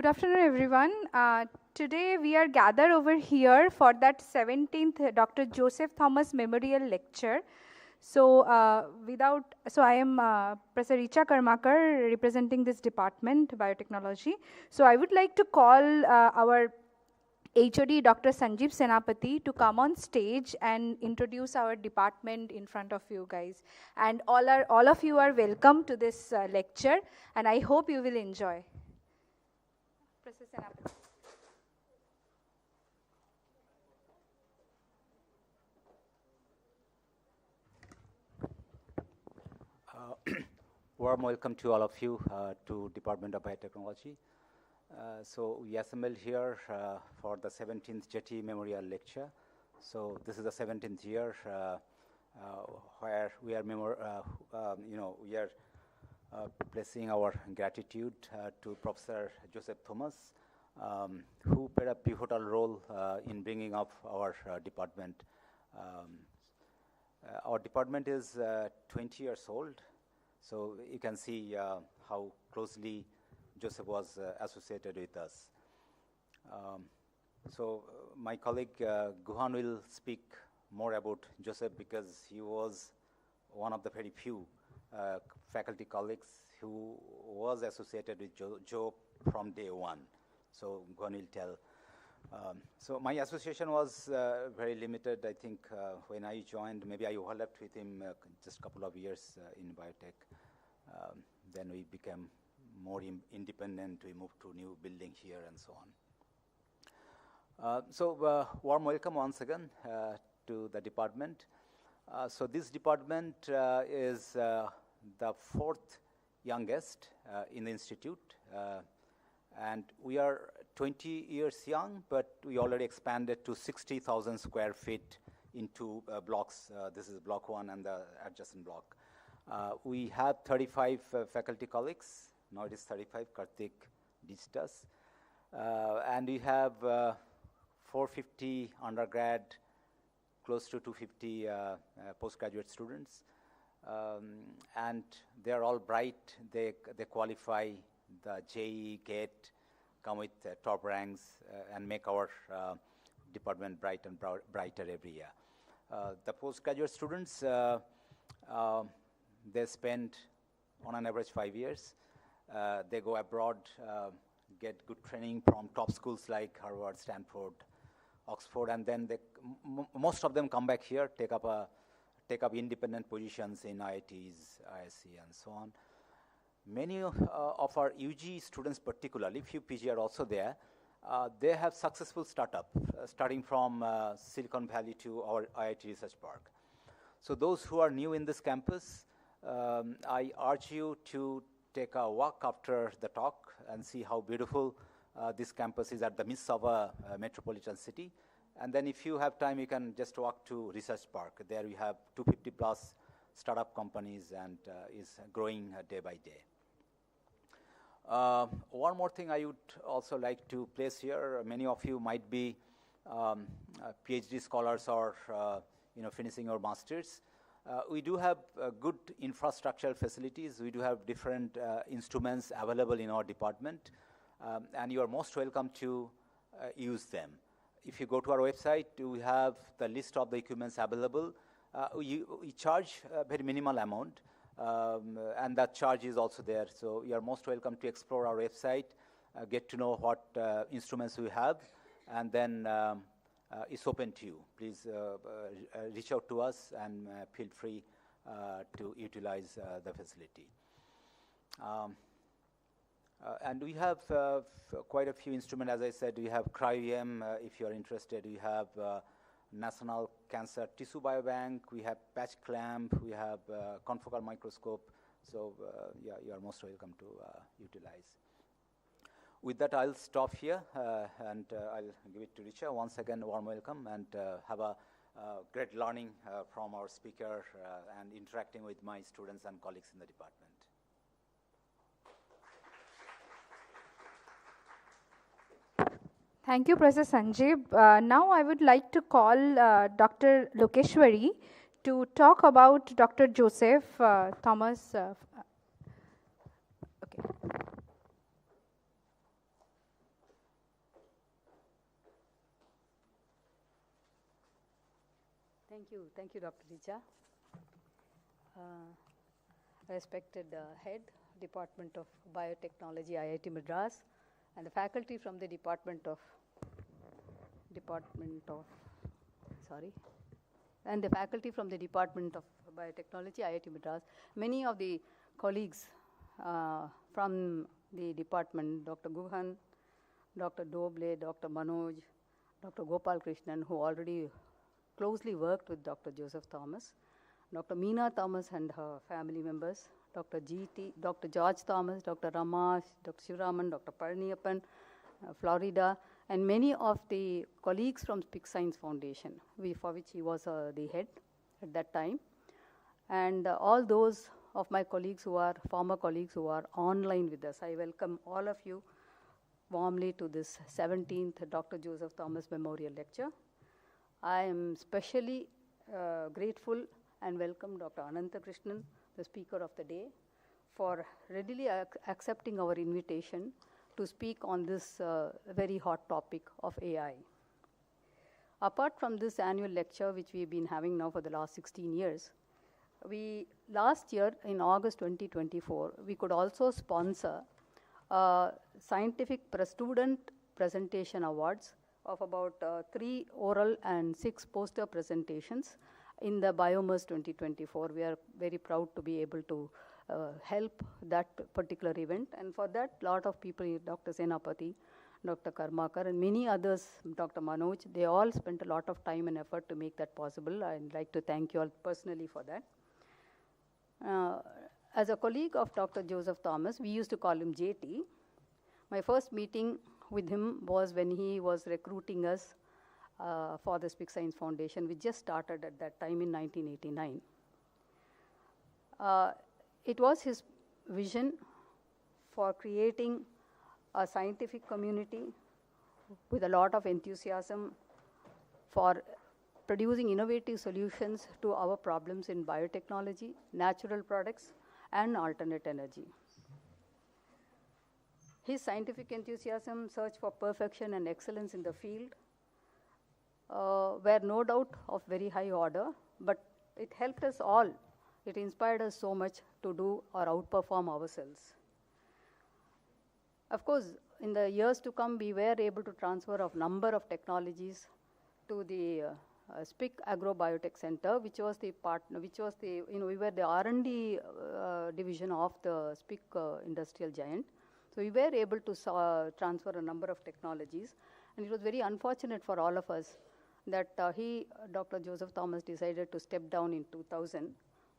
Good afternoon, everyone. Today we are gathered over here for that 17th Dr. Joseph Thomas Memorial Lecture. So, I am Professor Richa Karmakar, representing this department, biotechnology. So, I would like to call our HOD Dr. Sanjeev Senapati to come on stage and introduce our department in front of you guys. And all of you are welcome to this lecture, and I hope you will enjoy. Professor Senapati. Warm welcome to all of you to Department of Biotechnology. So we assembled here for the 17th Jetty Memorial Lecture. So this is the 17th year where we are, we are placing our gratitude to Professor Joseph Thomas, who played a pivotal role in bringing up our department. Our department is 20 years old. So you can see how closely Joseph was associated with us. My colleague Guhan will speak more about Joseph because he was one of the very few faculty colleagues who was associated with Joe from day one. So Guhan will tell. So my association was very limited. I think when I joined, maybe I overlapped with him just a couple of years in biotech. Then we became more independent. We moved to a new building here and so on. Warm welcome once again to the department. So this department is the fourth youngest in the institute. And we are 20 years young, but we already expanded to 60,000 square feet into blocks. This is block 1 and the adjacent block. We have 35 faculty colleagues. Now it is 35, Karthik ditched us. And we have 450 undergrad, close to 250 postgraduate students. And they're all bright. They qualify the JEE, GATE, come with top ranks and make our department bright and brighter every year. The postgraduate students, they spend on an average 5 years. They go abroad, get good training from top schools like Harvard, Stanford, Oxford, and then most of them come back here, take up independent positions in IITs, ISC, and so on. Many of our UG students particularly, few PG are also there, they have successful startup, starting from Silicon Valley to our IIT Research Park. So those who are new in this campus, I urge you to take a walk after the talk and see how beautiful this campus is at the midst of a metropolitan city. And then if you have time, you can just walk to Research Park. There we have 250 plus startup companies and is growing day by day. One more thing I would also like to place here. Many of you might be PhD scholars or finishing your masters. We do have good infrastructural facilities. We do have different instruments available in our department, and you are most welcome to use them. If you go to our website, we have the list of the equipments available. We charge a very minimal amount, and that charge is also there. So you are most welcome to explore our website, get to know what instruments we have, and then it's open to you. Please reach out to us and feel free to utilize the facility. And we have quite a few instruments. As I said, we have cryo-EM, if you are interested. We have National Cancer Tissue Biobank. We have patch clamp. We have confocal microscope. So yeah, you are most welcome to utilize. With that, I'll stop here, and I'll give it to Richa. Once again, warm welcome, and have a great learning from our speaker and interacting with my students and colleagues in the department. Thank you, Professor Sanjeev. Now I would like to call Dr. Lokeshwari to talk about Dr. Joseph Thomas. Okay. Thank you, Dr. Richa. Respected Head, Department of Biotechnology, IIT Madras, and the faculty from the and the faculty from the Department of Biotechnology, IIT Madras. Many of the colleagues from the department, Dr. Guhan, Dr. Doble, Dr. Manoj, Dr. Gopal Krishnan, who already closely worked with Dr. Joseph Thomas, Dr. Meena Thomas and her family members, Dr. GT, Dr. George Thomas, Dr. Ramash, Dr. Shivraman, Dr. Parniyappan, Florida, and many of the colleagues from Speak Science Foundation, for which he was the head at that time, and all those of my colleagues who are former colleagues who are online with us. I welcome all of you warmly to this 17th Dr. Joseph Thomas Memorial Lecture. I am specially grateful and welcome Dr. Anantharaman, the speaker of the day, for readily accepting our invitation to speak on this very hot topic of AI. Apart from this annual lecture, which we've been having now for the last 16 years, last year in August 2024, we could also sponsor scientific student presentation awards of about 3 oral and 6 poster presentations in the Biomerse 2024. We are very proud to be able to help that particular event, and for that, a lot of people, Dr. Senapati, Dr. Karmakar, and many others, Dr. Manoj, they all spent a lot of time and effort to make that possible. I'd like to thank you all personally for that. As a colleague of Dr. Joseph Thomas, we used to call him JT. My first meeting with him was when he was recruiting us for the Speak Science Foundation, which just started at that time in 1989. It was his vision for creating a scientific community with a lot of enthusiasm for producing innovative solutions to our problems in biotechnology, natural products, and alternate energy. His scientific enthusiasm, search for perfection and excellence in the field were no doubt of very high order, but it helped us all. It inspired us so much to do or outperform ourselves. Of course, in the years to come, we were able to transfer a number of technologies to the SPIC Agrobiotech Center, which was the partner, we were the R&D division of the SPIC industrial giant. So we were able to transfer a number of technologies, and it was very unfortunate for all of us that Dr. Joseph Thomas, decided to step down in 2000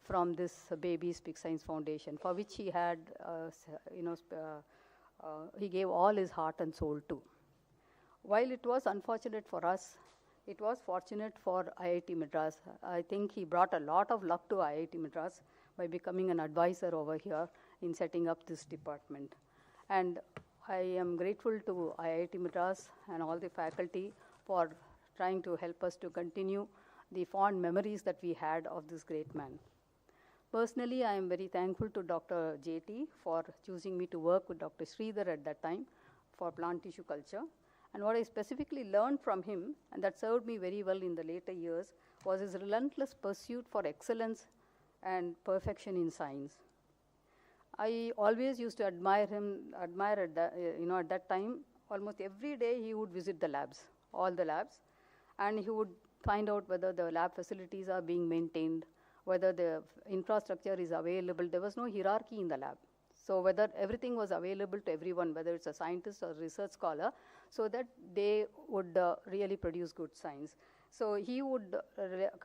from this baby Speak Science Foundation, for which he had, he gave all his heart and soul to. While it was unfortunate for us, it was fortunate for IIT Madras. I think he brought a lot of luck to IIT Madras by becoming an advisor over here in setting up this department. And I am grateful to IIT Madras and all the faculty for trying to help us to continue the fond memories that we had of this great man. Personally, I am very thankful to Dr. JT for choosing me to work with Dr. Sridhar at that time for plant tissue culture. And what I specifically learned from him, and that served me very well in the later years, was his relentless pursuit for excellence and perfection in science. I always used to admire at that time. Almost every day he would visit the labs, all the labs, and he would find out whether the lab facilities are being maintained, whether the infrastructure is available. There was no hierarchy in the lab. So whether everything was available to everyone, whether it's a scientist or research scholar, so that they would really produce good science. So he would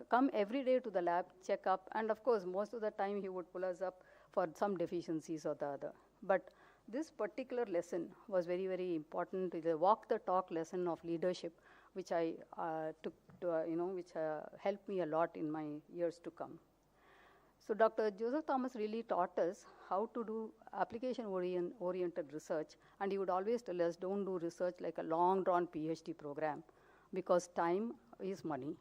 come every day to the lab, check up, and of course, most of the time he would pull us up for some deficiencies or the other. But this particular lesson was very, very important, the walk the talk lesson of leadership, which I took to, which helped me a lot in my years to come. So Dr. Joseph Thomas really taught us how to do application-oriented research, and he would always tell us, don't do research like a long-drawn PhD program, because time is money.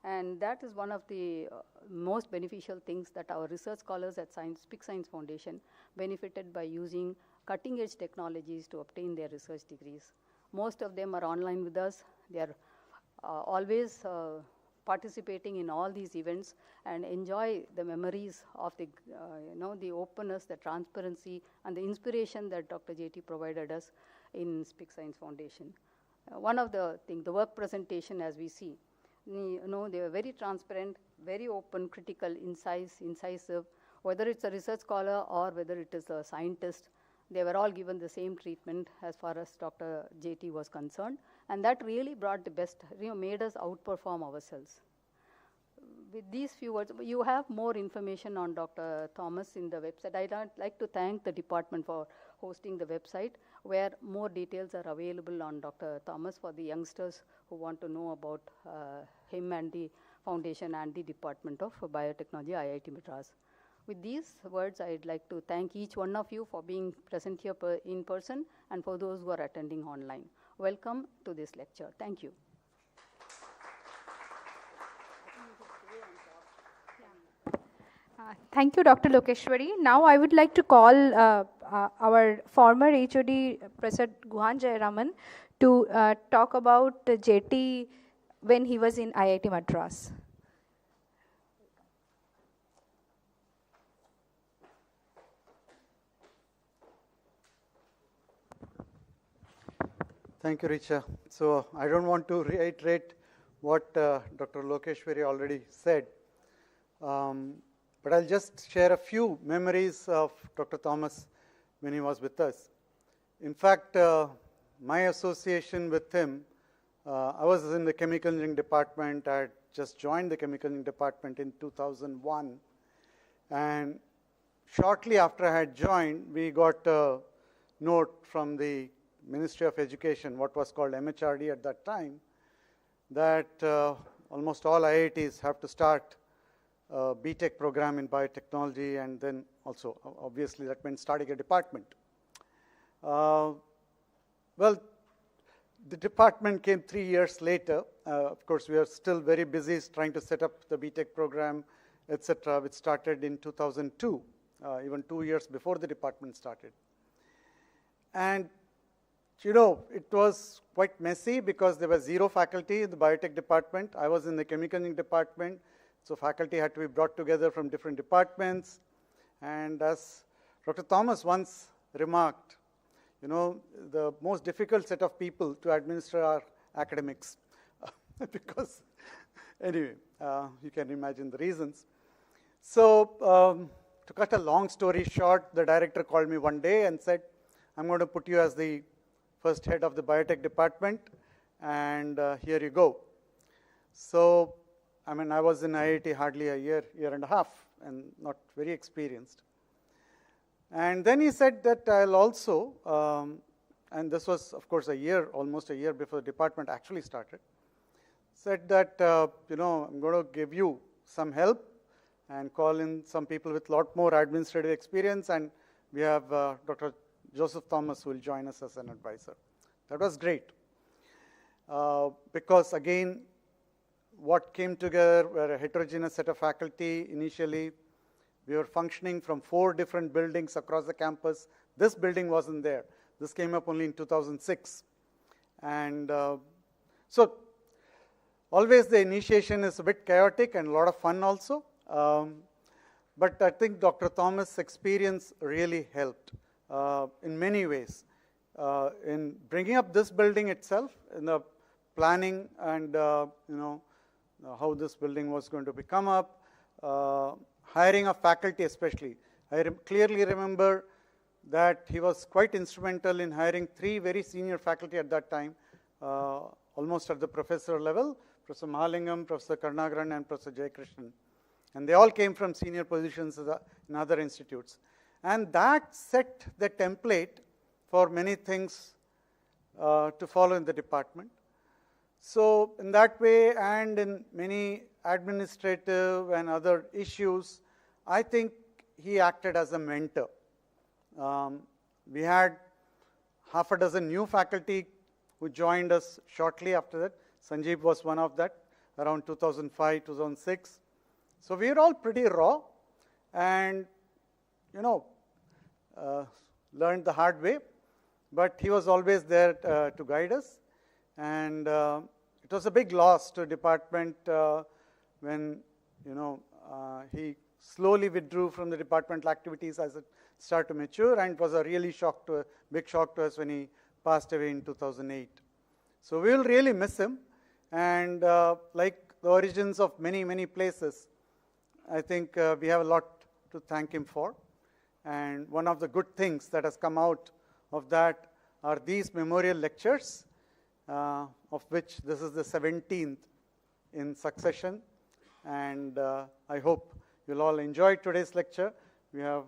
And that is one of the most beneficial things that our research scholars at Speak Science Foundation benefited by using cutting-edge technologies to obtain their research degrees. Most of them are online with us. They are always participating in all these events and enjoy the memories of the, the openness, the transparency, and the inspiration that Dr. JT provided us in Speak Science Foundation. One of the things, the work presentation, as we see, they were very transparent, very open, critical, incisive. Whether it's a research scholar or whether it is a scientist, they were all given the same treatment as far as Dr. JT was concerned. And that really brought the best, made us outperform ourselves. With these few words, you have more information on Dr. Thomas in the website. I'd like to thank the department for hosting the website, where more details are available on Dr. Thomas for the youngsters who want to know about him and the foundation and the Department of Biotechnology, IIT Madras. With these words, I'd like to thank each one of you for being present here in person and for those who are attending online. Welcome to this lecture. Thank you. Thank you, Dr. Lokeshwari. Now I would like to call our former HOD, Professor Guhan Jayaraman, to talk about JT when he was in IIT Madras. Thank you, Richa. So I don't want to reiterate what Dr. Lokeshwari already said, but I'll just share a few memories of Dr. Thomas when he was with us. In fact, my association with him, I was in the chemical engineering department. I had just joined the chemical engineering department in 2001. And shortly after I had joined, we got a note from the Ministry of Education, what was called MHRD at that time, that almost all IITs have to start a BTech program in biotechnology, and then also, obviously, that meant starting a department. Well, the department came 3 years later. Of course, we are still very busy trying to set up the BTech program, etc., which started in 2002, even 2 years before the department started. And it was quite messy because there was 0 faculty in the biotech department. I was in the chemical engineering department, so faculty had to be brought together from different departments. And as Dr. Thomas once remarked, the most difficult set of people to administer are academics. Because, anyway, you can imagine the reasons. So, to cut a long story short, the director called me one day and said, I'm going to put you as the first head of the biotech department, and here you go. So, I was in IIT hardly a year and a half, and not very experienced. And then he said that I'll also, and this was, of course, almost a year before the department actually started, said that, I'm going to give you some help and call in some people with a lot more administrative experience, and we have Dr. Joseph Thomas, who will join us as an advisor. That was great. Because, again, what came together were a heterogeneous set of faculty initially. We were functioning from 4 different buildings across the campus. This building wasn't there. This came up only in 2006. And so, always the initiation is a bit chaotic and a lot of fun also. But I think Dr. Thomas' experience really helped. In many ways, in bringing up this building itself, in the planning and how this building was going to become up, hiring of faculty especially. I clearly remember that he was quite instrumental in hiring 3 very senior faculty at that time, almost at the professor level, Professor Mahalingam, Professor Karnagaran, and Professor Jayakrishnan. And they all came from senior positions in other institutes. And that set the template for many things to follow in the department. So in that way, and in many administrative and other issues, I think he acted as a mentor. We had half a dozen new faculty who joined us shortly after that. Sanjeev was one of that, around 2005, 2006. So we were all pretty raw, and learned the hard way, but he was always there to guide us, and it it was a big loss to department when, he slowly withdrew from the departmental activities as it started to mature, and it was a really big shock to us when he passed away in 2008. So we will really miss him, and like the origins of many, many places, I think we have a lot to thank him for. And one of the good things that has come out of that are these memorial lectures, of which this is the 17th in succession. And I hope you'll all enjoy today's lecture. We have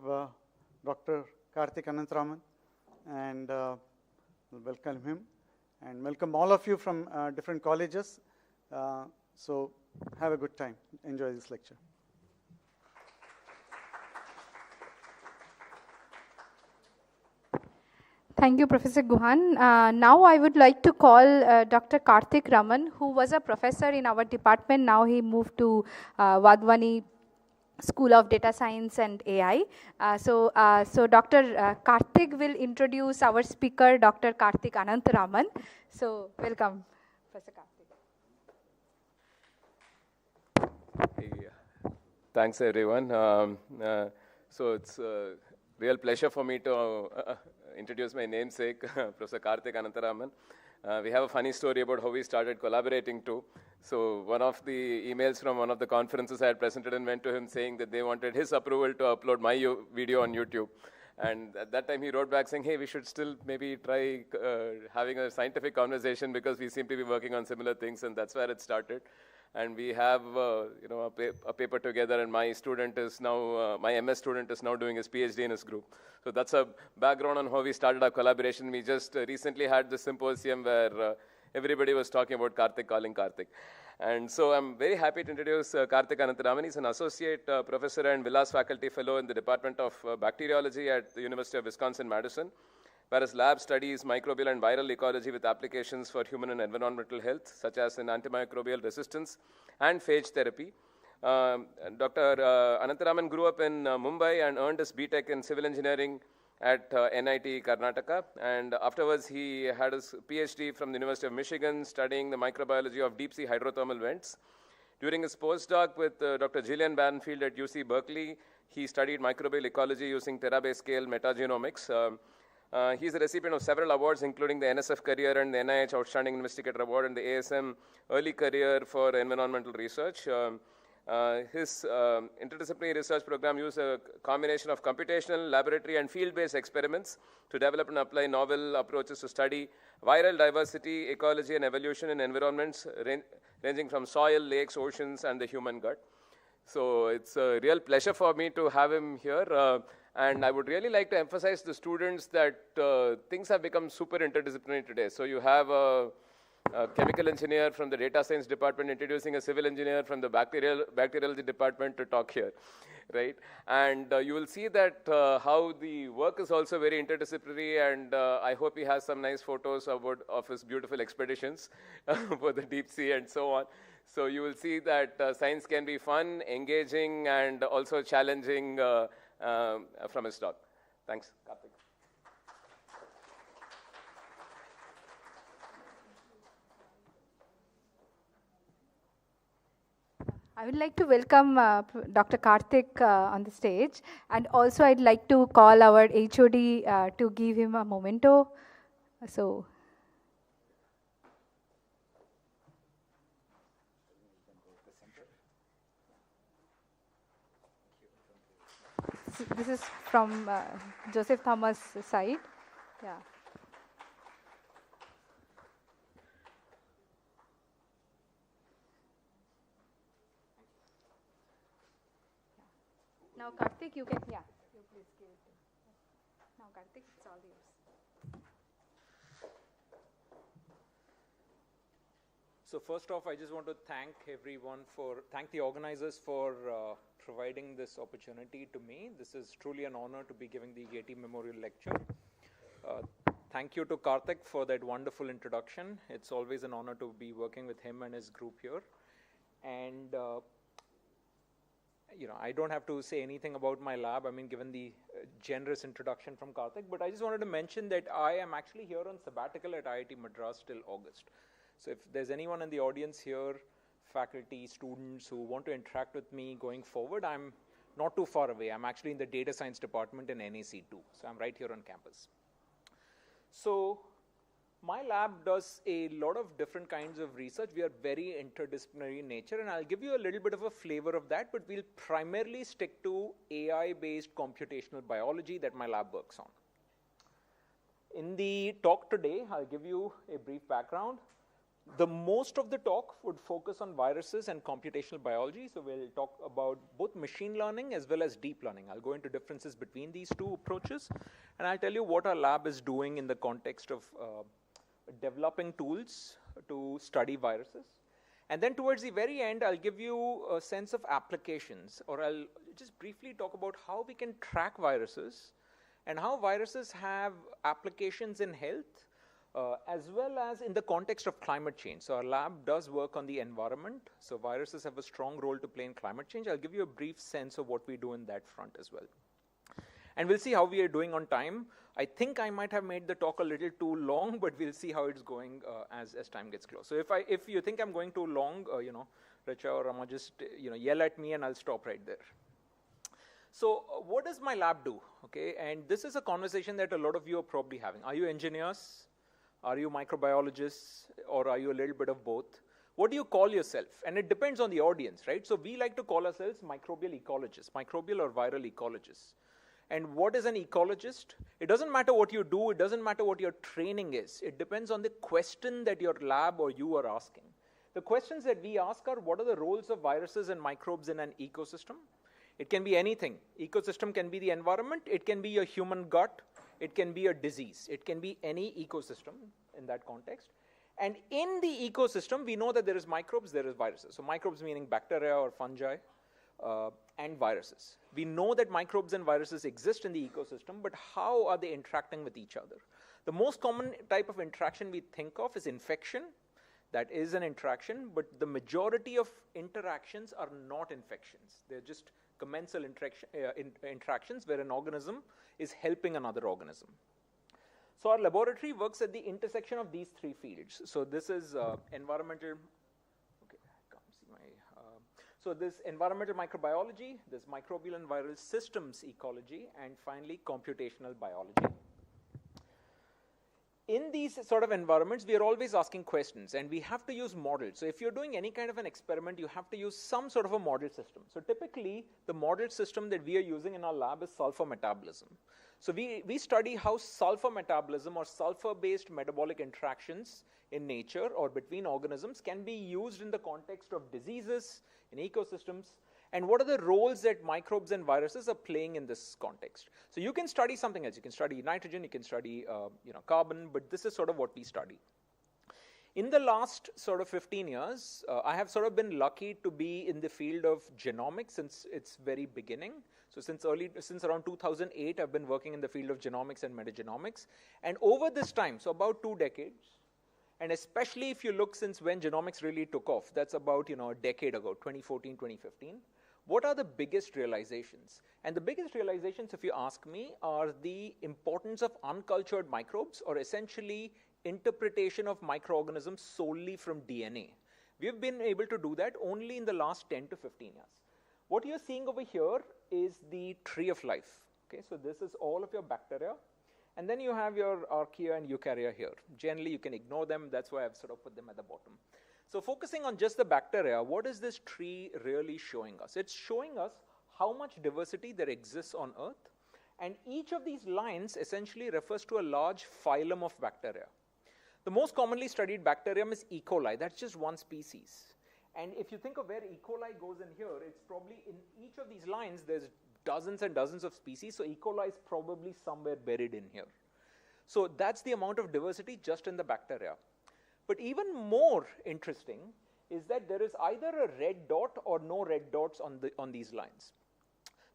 Dr. Karthik Anantharaman, and we'll welcome him. And welcome all of you from different colleges. So have a good time. Enjoy this lecture. Thank you, Professor Guhan. Now I would like to call Dr. Karthik Raman, who was a professor in our department. Now he moved to Vadwani School of Data Science and AI. So Dr. Karthik will introduce our speaker, Dr. Karthik Anantharaman. So welcome, Professor Karthik. Hey, thanks, everyone. So it's a real pleasure for me to introduce my namesake, Professor Karthik Anantharaman. We have a funny story about how we started collaborating too. So one of the emails from one of the conferences I had presented and went to him saying that they wanted his approval to upload my video on YouTube. And at that time he wrote back saying, hey, we should still maybe try having a scientific conversation because we seem to be working on similar things, and that's where it started. And we have a paper together, and my student is now, my MS student is now doing his PhD in his group. So that's a background on how we started our collaboration. We just recently had this symposium where everybody was talking about Karthik calling Karthik. And so I'm very happy to introduce Karthik Anantharaman. He's an associate professor and Vilas faculty fellow in the Department of Bacteriology at the University of Wisconsin-Madison, where his lab studies microbial and viral ecology with applications for human and environmental health, such as in antimicrobial resistance and phage therapy. Dr. Anantharaman grew up in Mumbai and earned his BTech in civil engineering at NIT Karnataka, and afterwards he had his PhD from the University of Michigan studying the microbiology of deep sea hydrothermal vents. During his postdoc with Dr. Gillian Banfield at UC Berkeley, he studied microbial ecology using terabase scale metagenomics. He's a recipient of several awards, including the NSF Career and the NIH Outstanding Investigator Award and the ASM Early Career for Environmental Research. His interdisciplinary research program used a combination of computational, laboratory, and field-based experiments to develop and apply novel approaches to study viral diversity, ecology, and evolution in environments ranging from soil, lakes, oceans, and the human gut. So it's a real pleasure for me to have him here. And I would really like to emphasize to the students that things have become super interdisciplinary today. So you have a chemical engineer from the data science department introducing a civil engineer from the bacteriology department to talk here, right? And you will see that how the work is also very interdisciplinary, and I hope he has some nice photos of his beautiful expeditions for the deep sea and so on. So you will see that science can be fun, engaging, and also challenging from his talk. Thanks, Karthik. I would like to welcome Dr. Karthik on the stage, and also I'd like to call our HOD to give him a memento. So. This is from Joseph Thomas' side. Yeah. Now, Karthik, you can, you please give it. Now, Karthik, it's all yours. So first off, I just want to thank the organizers for providing this opportunity to me. This is truly an honor to be giving the Getty Memorial Lecture. Thank you to Karthik for that wonderful introduction. It's always an honor to be working with him and his group here. And I don't have to say anything about my lab, given the generous introduction from Karthik, but I just wanted to mention that I am actually here on sabbatical at IIT Madras till August. So if there's anyone in the audience here, faculty, students who want to interact with me going forward, I'm not too far away. I'm actually in the data science department in NAC 2. So I'm right here on campus. So my lab does a lot of different kinds of research. We are very interdisciplinary in nature, and I'll give you a little bit of a flavor of that, but we'll primarily stick to AI-based computational biology that my lab works on. In the talk today, I'll give you a brief background. The most of the talk would focus on viruses and computational biology, so we'll talk about both machine learning as well as deep learning. I'll go into differences between these two approaches, and I'll tell you what our lab is doing in the context of developing tools to study viruses. And then towards the very end, I'll give you a sense of applications, or I'll just briefly talk about how we can track viruses and how viruses have applications in health, as well as in the context of climate change. So our lab does work on the environment. So viruses have a strong role to play in climate change. I'll give you a brief sense of what we do in that front as well. And we'll see how we are doing on time. I think I might have made the talk a little too long, but we'll see how it's going as time gets close. So if you think I'm going too long, Richa or Rama, just yell at me and I'll stop right there. So what does my lab do? Okay, and this is a conversation that a lot of you are probably having. Are you engineers? Are you microbiologists? Or are you a little bit of both? What do you call yourself? And it depends on the audience, right? So we like to call ourselves microbial ecologists, microbial or viral ecologists. And what is an ecologist? It doesn't matter what you do. It doesn't matter what your training is. It depends on the question that your lab or you are asking. The questions that we ask are, what are the roles of viruses and microbes in an ecosystem? It can be anything. Ecosystem can be the environment. It can be your human gut. It can be a disease. It can be any ecosystem in that context. And in the ecosystem, we know that there is microbes, there is viruses. So microbes meaning bacteria or fungi, and viruses. We know that microbes and viruses exist in the ecosystem, but how are they interacting with each other? The most common type of interaction we think of is infection. That is an interaction, but the majority of interactions are not infections. They're just commensal interactions where an organism is helping another organism. So our laboratory works at the intersection of these three fields. So this is environmental, okay, I can't see my, so this environmental microbiology, this microbial and viral systems ecology, and finally computational biology. In these sort of environments, we are always asking questions, and we have to use models. So if you're doing any kind of an experiment, you have to use some sort of a model system. So typically, the model system that we are using in our lab is sulfur metabolism. So we study how sulfur metabolism or sulfur-based metabolic interactions in nature or between organisms can be used in the context of diseases, in ecosystems, and what are the roles that microbes and viruses are playing in this context. So you can study something else. You can study nitrogen, you can study carbon, but this is sort of what we study. In the last sort of 15 years, I have sort of been lucky to be in the field of genomics since its very beginning. So since around 2008, I've been working in the field of genomics and metagenomics. And over this time, so about 2 decades, and especially if you look since when genomics really took off, that's about a decade ago, 2014, 2015. What are the biggest realizations? And the biggest realizations, if you ask me, are the importance of uncultured microbes, or essentially interpretation of microorganisms solely from DNA. We've been able to do that only in the last 10 to 15 years. What you're seeing over here is the tree of life. Okay, so this is all of your bacteria. And then you have your archaea and eukarya here. Generally, you can ignore them. That's why I've sort of put them at the bottom. So focusing on just the bacteria, what is this tree really showing us? It's showing us how much diversity there exists on Earth. And each of these lines essentially refers to a large phylum of bacteria. The most commonly studied bacterium is E. coli. That's just one species. And if you think of where E. coli goes in here, it's probably in each of these lines, there's dozens and dozens of species. So E. coli is probably somewhere buried in here. So that's the amount of diversity just in the bacteria. But even more interesting is that there is either a red dot or no red dots on these lines.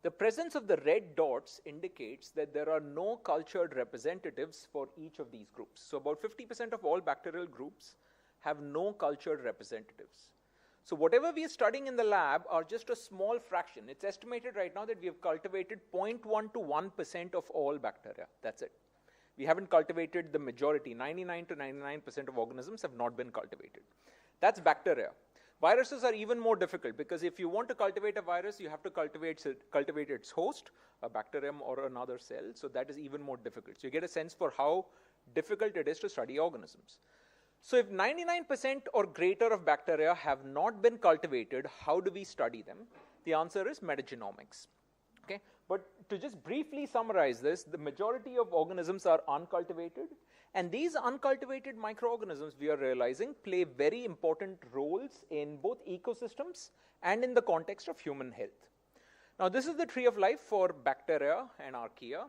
The presence of the red dots indicates that there are no cultured representatives for each of these groups. So about 50% of all bacterial groups have no cultured representatives. So whatever we are studying in the lab are just a small fraction. It's estimated right now that we have cultivated 0.1 to 1% of all bacteria. That's it. We haven't cultivated the majority. 99 to 99% of organisms have not been cultivated. That's bacteria. Viruses are even more difficult because if you want to cultivate a virus, you have to cultivate its host, a bacterium or another cell. So that is even more difficult. So you get a sense for how difficult it is to study organisms. So if 99% or greater of bacteria have not been cultivated, how do we study them? The answer is metagenomics. Okay? But to just briefly summarize this, the majority of organisms are uncultivated. And these uncultivated microorganisms, we are realizing, play very important roles in both ecosystems and in the context of human health. Now, this is the tree of life for bacteria and archaea.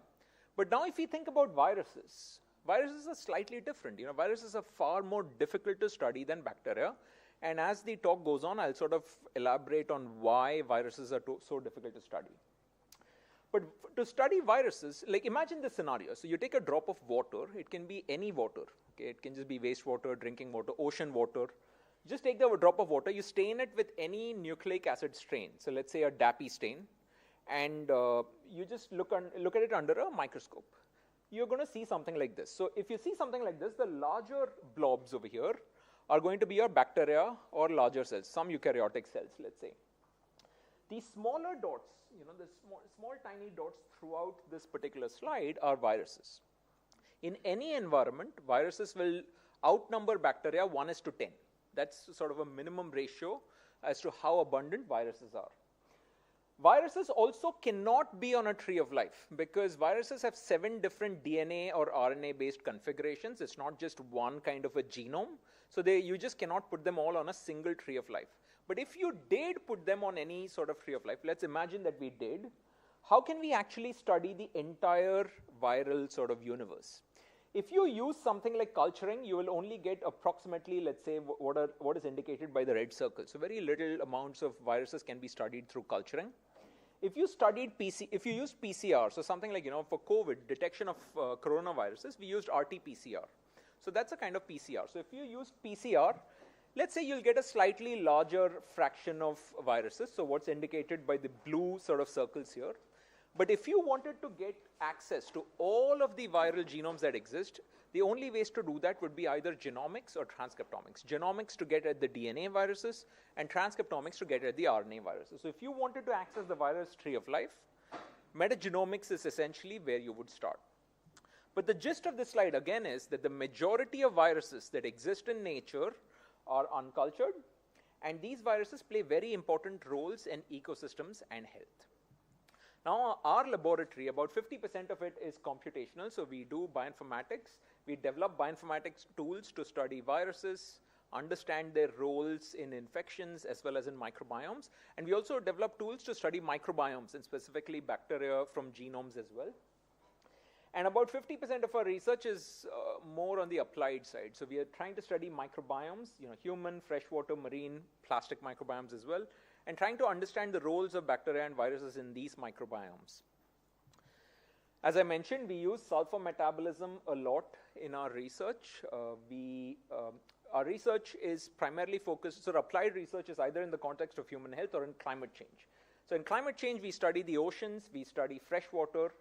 But now if we think about viruses, viruses are slightly different. Viruses are far more difficult to study than bacteria. And as the talk goes on, I'll sort of elaborate on why viruses are so difficult to study. But to study viruses, like imagine this scenario. So you take a drop of water. It can be any water. Okay? It can just be wastewater, drinking water, ocean water. Just take the drop of water. You stain it with any nucleic acid stain. So let's say a DAPI stain. And you just look at it under a microscope. You're going to see something like this. So if you see something like this, the larger blobs over here are going to be your bacteria or larger cells, some eukaryotic cells, let's say. These smaller dots, the small tiny dots throughout this particular slide are viruses. In any environment, viruses will outnumber bacteria 1:10. That's sort of a minimum ratio as to how abundant viruses are. Viruses also cannot be on a tree of life because viruses have 7 different DNA or RNA-based configurations. It's not just one kind of a genome. So you just cannot put them all on a single tree of life. But if you did put them on any sort of tree of life, let's imagine that we did, how can we actually study the entire viral sort of universe? If you use something like culturing, you will only get approximately, let's say, what is indicated by the red circle. So very little amounts of viruses can be studied through culturing. If you used PCR, so something like, for COVID, detection of coronaviruses, we used RT-PCR. So that's a kind of PCR. So if you use PCR, let's say you'll get a slightly larger fraction of viruses. So what's indicated by the blue sort of circles here. But if you wanted to get access to all of the viral genomes that exist, the only ways to do that would be either genomics or transcriptomics. Genomics to get at the DNA viruses and transcriptomics to get at the RNA viruses. So if you wanted to access the virus tree of life, metagenomics is essentially where you would start. But the gist of this slide again is that the majority of viruses that exist in nature are uncultured, and these viruses play very important roles in ecosystems and health. Now, our laboratory, about 50% of it is computational, so we do bioinformatics. We develop bioinformatics tools to study viruses, understand their roles in infections as well as in microbiomes, and we also develop tools to study microbiomes and specifically bacteria from genomes as well. And about 50% of our research is more on the applied side. So we are trying to study microbiomes, human, freshwater, marine, plastic microbiomes as well, and trying to understand the roles of bacteria and viruses in these microbiomes. As I mentioned, we use sulfur metabolism a lot in our research. Our research is primarily focused, so applied research is either in the context of human health or in climate change. So in climate change, we study the oceans, we study freshwater.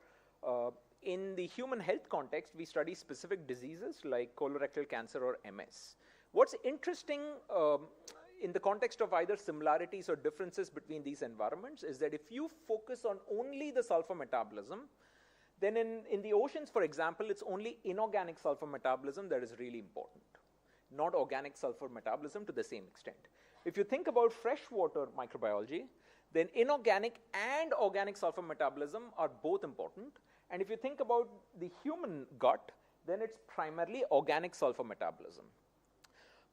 In the human health context, we study specific diseases like colorectal cancer or MS. What's interesting in the context of either similarities or differences between these environments is that if you focus on only the sulfur metabolism, then in the oceans, for example, it's only inorganic sulfur metabolism that is really important, not organic sulfur metabolism to the same extent. If you think about freshwater microbiology, then inorganic and organic sulfur metabolism are both important. And if you think about the human gut, then it's primarily organic sulfur metabolism.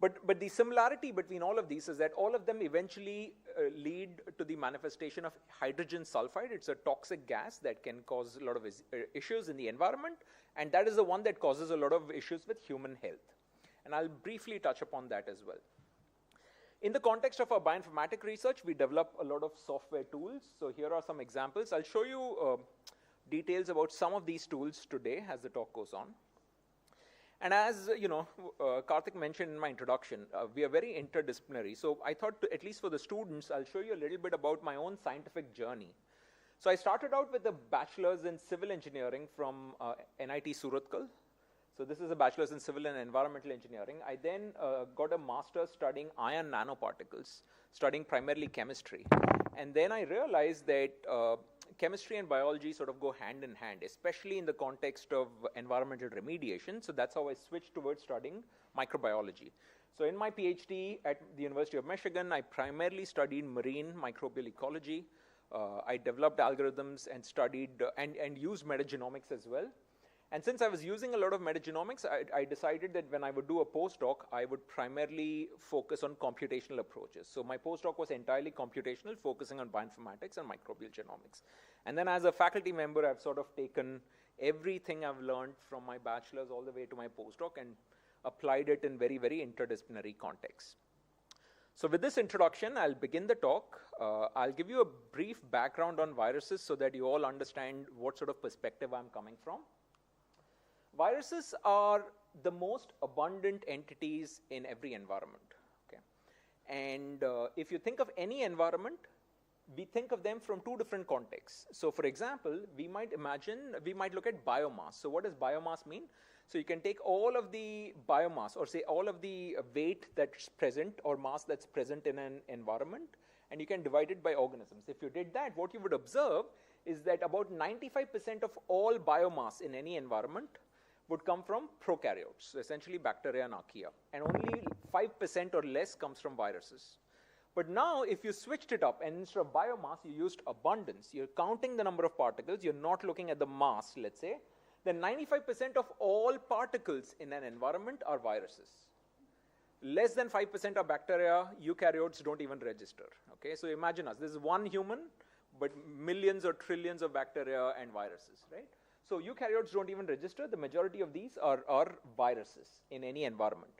But the similarity between all of these is that all of them eventually lead to the manifestation of hydrogen sulfide. It's a toxic gas that can cause a lot of issues in the environment, and that is the one that causes a lot of issues with human health. And I'll briefly touch upon that as well. In the context of our bioinformatic research, we develop a lot of software tools. So here are some examples. I'll show you details about some of these tools today as the talk goes on. And as Karthik mentioned in my introduction, we are very interdisciplinary. So I thought, at least for the students, I'll show you a little bit about my own scientific journey. So I started out with a bachelor's in civil engineering from NIT Surathkal. So this is a bachelor's in civil and environmental engineering. I then got a master's studying iron nanoparticles, studying primarily chemistry. And then I realized that chemistry and biology sort of go hand in hand, especially in the context of environmental remediation. So that's how I switched towards studying microbiology. So in my PhD at the University of Michigan, I primarily studied marine microbial ecology. I developed algorithms and studied and used metagenomics as well. And since I was using a lot of metagenomics, I decided that when I would do a postdoc, I would primarily focus on computational approaches. So my postdoc was entirely computational, focusing on bioinformatics and microbial genomics. And then as a faculty member, I've sort of taken everything I've learned from my bachelor's all the way to my postdoc and applied it in very, very interdisciplinary contexts. So with this introduction, I'll begin the talk. I'll give you a brief background on viruses so that you all understand what sort of perspective I'm coming from. Viruses are the most abundant entities in every environment. Okay? And if you think of any environment, we think of them from two different contexts. So for example, we might look at biomass. So what does biomass mean? So you can take all of the biomass, or say all of the weight that's present or mass that's present in an environment, and you can divide it by organisms. If you did that, what you would observe is that about 95% of all biomass in any environment would come from prokaryotes, so essentially bacteria and archaea, and only 5% or less comes from viruses. But now, if you switched it up, and instead of biomass, you used abundance, you're counting the number of particles, you're not looking at the mass, let's say, then 95% of all particles in an environment are viruses. Less than 5% are bacteria, eukaryotes don't even register. Okay, so imagine us, this is one human, but millions or trillions of bacteria and viruses, right? So eukaryotes don't even register. The majority of these are viruses in any environment.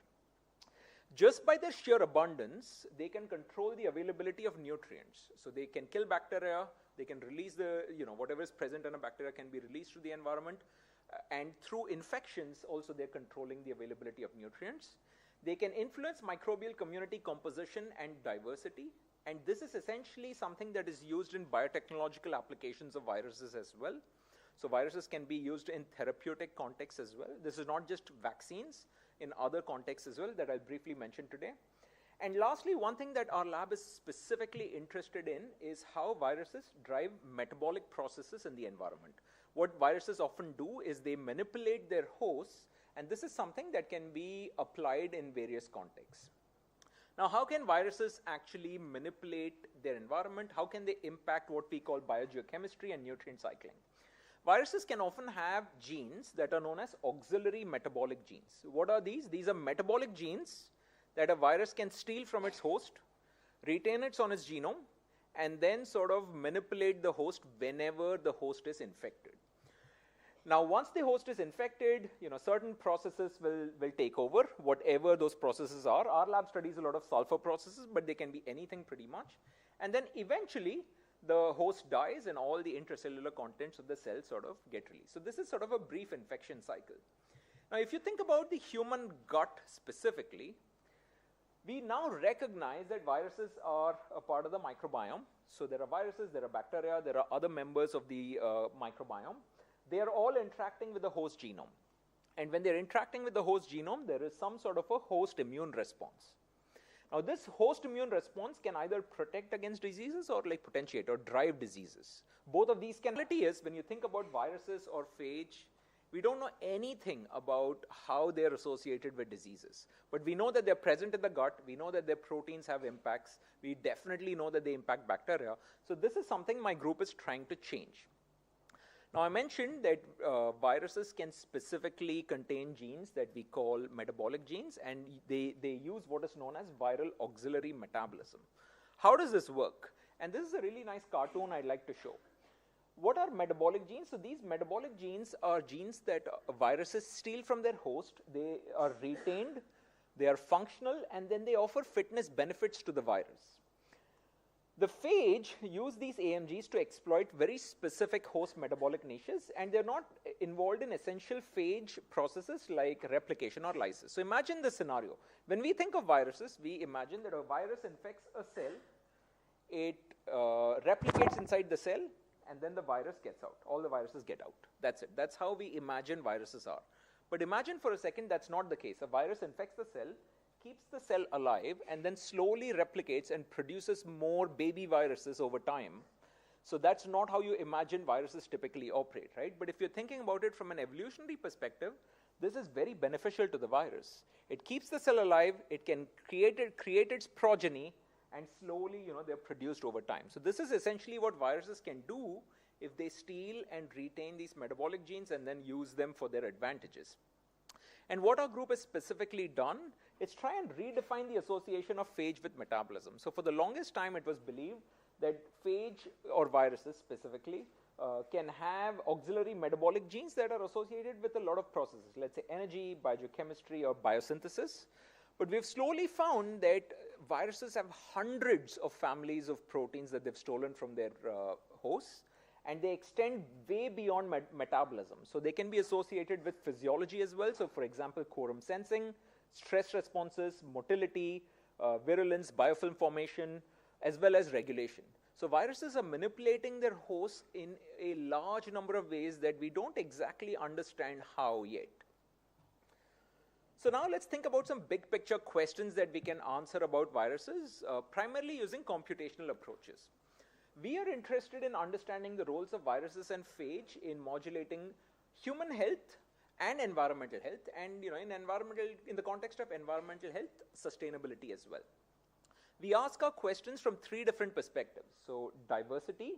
Just by their sheer abundance, they can control the availability of nutrients. So they can kill bacteria, they can release whatever is present in a bacteria can be released to the environment. And through infections, also they're controlling the availability of nutrients. They can influence microbial community composition and diversity. And this is essentially something that is used in biotechnological applications of viruses as well. So viruses can be used in therapeutic contexts as well. This is not just vaccines, in other contexts as well that I'll briefly mention today. And lastly, one thing that our lab is specifically interested in is how viruses drive metabolic processes in the environment. What viruses often do is they manipulate their hosts, and this is something that can be applied in various contexts. Now, how can viruses actually manipulate their environment? How can they impact what we call biogeochemistry and nutrient cycling? Viruses can often have genes that are known as auxiliary metabolic genes. What are these? These are metabolic genes that a virus can steal from its host, retain it on its genome, and then sort of manipulate the host whenever the host is infected. Now, once the host is infected, certain processes will take over, whatever those processes are. Our lab studies a lot of sulfur processes, but they can be anything pretty much. And then eventually, the host dies and all the intracellular contents of the cell sort of get released. So this is sort of a brief infection cycle. Now, if you think about the human gut specifically, we now recognize that viruses are a part of the microbiome. So there are viruses, there are bacteria, there are other members of the microbiome. They are all interacting with the host genome. And when they're interacting with the host genome, there is some sort of a host immune response. Now, this host immune response can either protect against diseases or potentiate or drive diseases. Both of these can. The reality is, when you think about viruses or phage, we don't know anything about how they're associated with diseases. But we know that they're present in the gut. We know that their proteins have impacts. We definitely know that they impact bacteria. So this is something my group is trying to change. Now, I mentioned that viruses can specifically contain genes that we call metabolic genes, and they use what is known as viral auxiliary metabolism. How does this work? And this is a really nice cartoon I'd like to show. What are metabolic genes? So these metabolic genes are genes that viruses steal from their host. They are retained, they are functional, and then they offer fitness benefits to the virus. The phage use these AMGs to exploit very specific host metabolic niches, and they're not involved in essential phage processes like replication or lysis. So imagine this scenario. When we think of viruses, we imagine that a virus infects a cell, it replicates inside the cell, and then the virus gets out. All the viruses get out. That's it. That's how we imagine viruses are. But imagine for a second that's not the case. A virus infects the cell, keeps the cell alive, and then slowly replicates and produces more baby viruses over time. So that's not how you imagine viruses typically operate, right? But if you're thinking about it from an evolutionary perspective, this is very beneficial to the virus. It keeps the cell alive, it can create its progeny, and slowly, they're produced over time. So this is essentially what viruses can do if they steal and retain these metabolic genes and then use them for their advantages. And what our group has specifically done is try and redefine the association of phage with metabolism. So for the longest time, it was believed that phage, or viruses specifically, can have auxiliary metabolic genes that are associated with a lot of processes, let's say energy, biochemistry, or biosynthesis. But we've slowly found that viruses have hundreds of families of proteins that they've stolen from their hosts, and they extend way beyond metabolism. So they can be associated with physiology as well. So for example, quorum sensing, stress responses, motility, virulence, biofilm formation, as well as regulation. So viruses are manipulating their hosts in a large number of ways that we don't exactly understand how yet. So now let's think about some big picture questions that we can answer about viruses, primarily using computational approaches. We are interested in understanding the roles of viruses and phage in modulating human health and environmental health, and in the context of environmental health, sustainability as well. We ask our questions from three different perspectives. So diversity,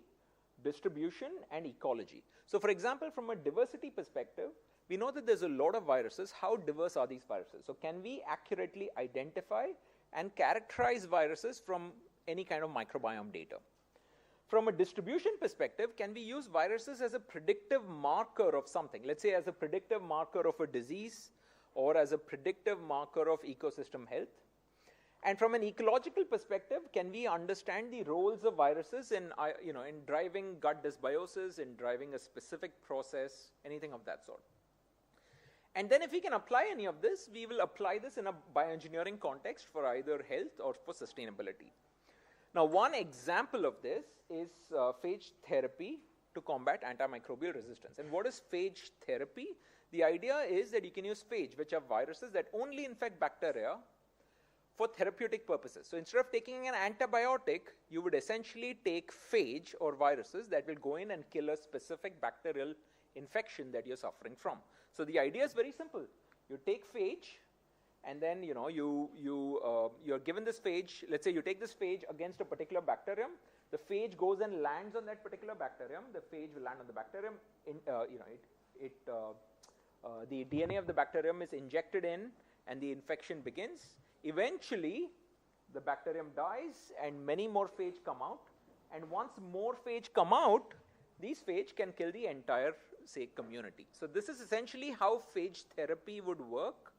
distribution, and ecology. So for example, from a diversity perspective, we know that there's a lot of viruses. How diverse are these viruses? So can we accurately identify and characterize viruses from any kind of microbiome data? From a distribution perspective, can we use viruses as a predictive marker of something? Let's say as a predictive marker of a disease, or as a predictive marker of ecosystem health. And from an ecological perspective, can we understand the roles of viruses in driving gut dysbiosis, in driving a specific process, anything of that sort? And then if we can apply any of this, we will apply this in a bioengineering context for either health or for sustainability. Now, one example of this is phage therapy to combat antimicrobial resistance. And what is phage therapy? The idea is that you can use phage, which are viruses that only infect bacteria, for therapeutic purposes. So instead of taking an antibiotic, you would essentially take phage, or viruses that will go in and kill a specific bacterial infection that you're suffering from. So the idea is very simple. You take phage, and then you're given this phage. Let's say you take this phage against a particular bacterium. The phage goes and lands on that particular bacterium. The phage will land on the bacterium. The DNA of the bacterium is injected in, and the infection begins. Eventually, the bacterium dies, and many more phage come out. And once more phage come out, these phage can kill the entire, say, community. So this is essentially how phage therapy would work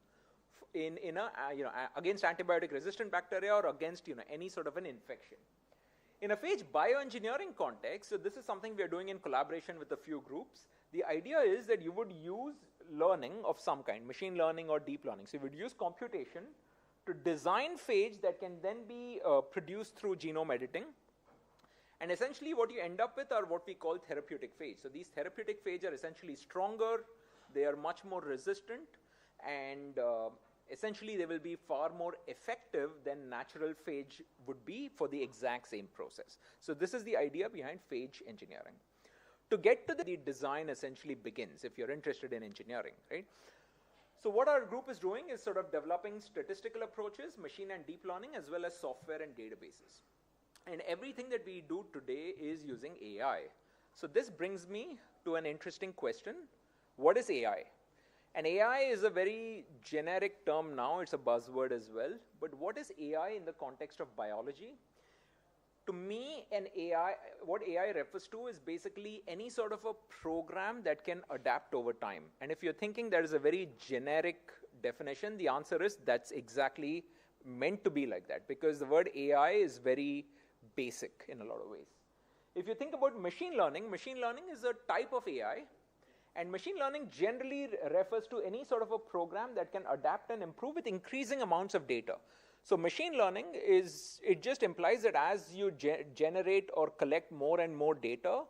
against antibiotic-resistant bacteria, or against any sort of an infection. In a phage bioengineering context, so this is something we are doing in collaboration with a few groups. The idea is that you would use learning of some kind, machine learning or deep learning. So you would use computation to design phage that can then be produced through genome editing. And essentially what you end up with are what we call therapeutic phage. So these therapeutic phage are essentially stronger, they are much more resistant, and essentially they will be far more effective than natural phage would be for the exact same process. So this is the idea behind phage engineering. To get to the design essentially begins, if you're interested in engineering, right? So what our group is doing is sort of developing statistical approaches, machine and deep learning, as well as software and databases. And everything that we do today is using AI. So this brings me to an interesting question. What is AI? And AI is a very generic term now. It's a buzzword as well. But what is AI in the context of biology? To me, what AI refers to is basically any sort of a program that can adapt over time. And if you're thinking that is a very generic definition, the answer is that's exactly meant to be like that, because the word AI is very basic in a lot of ways. If you think about machine learning is a type of AI, and machine learning generally refers to any sort of a program that can adapt and improve with increasing amounts of data. So machine learning it just implies that as you generate or collect more and more data,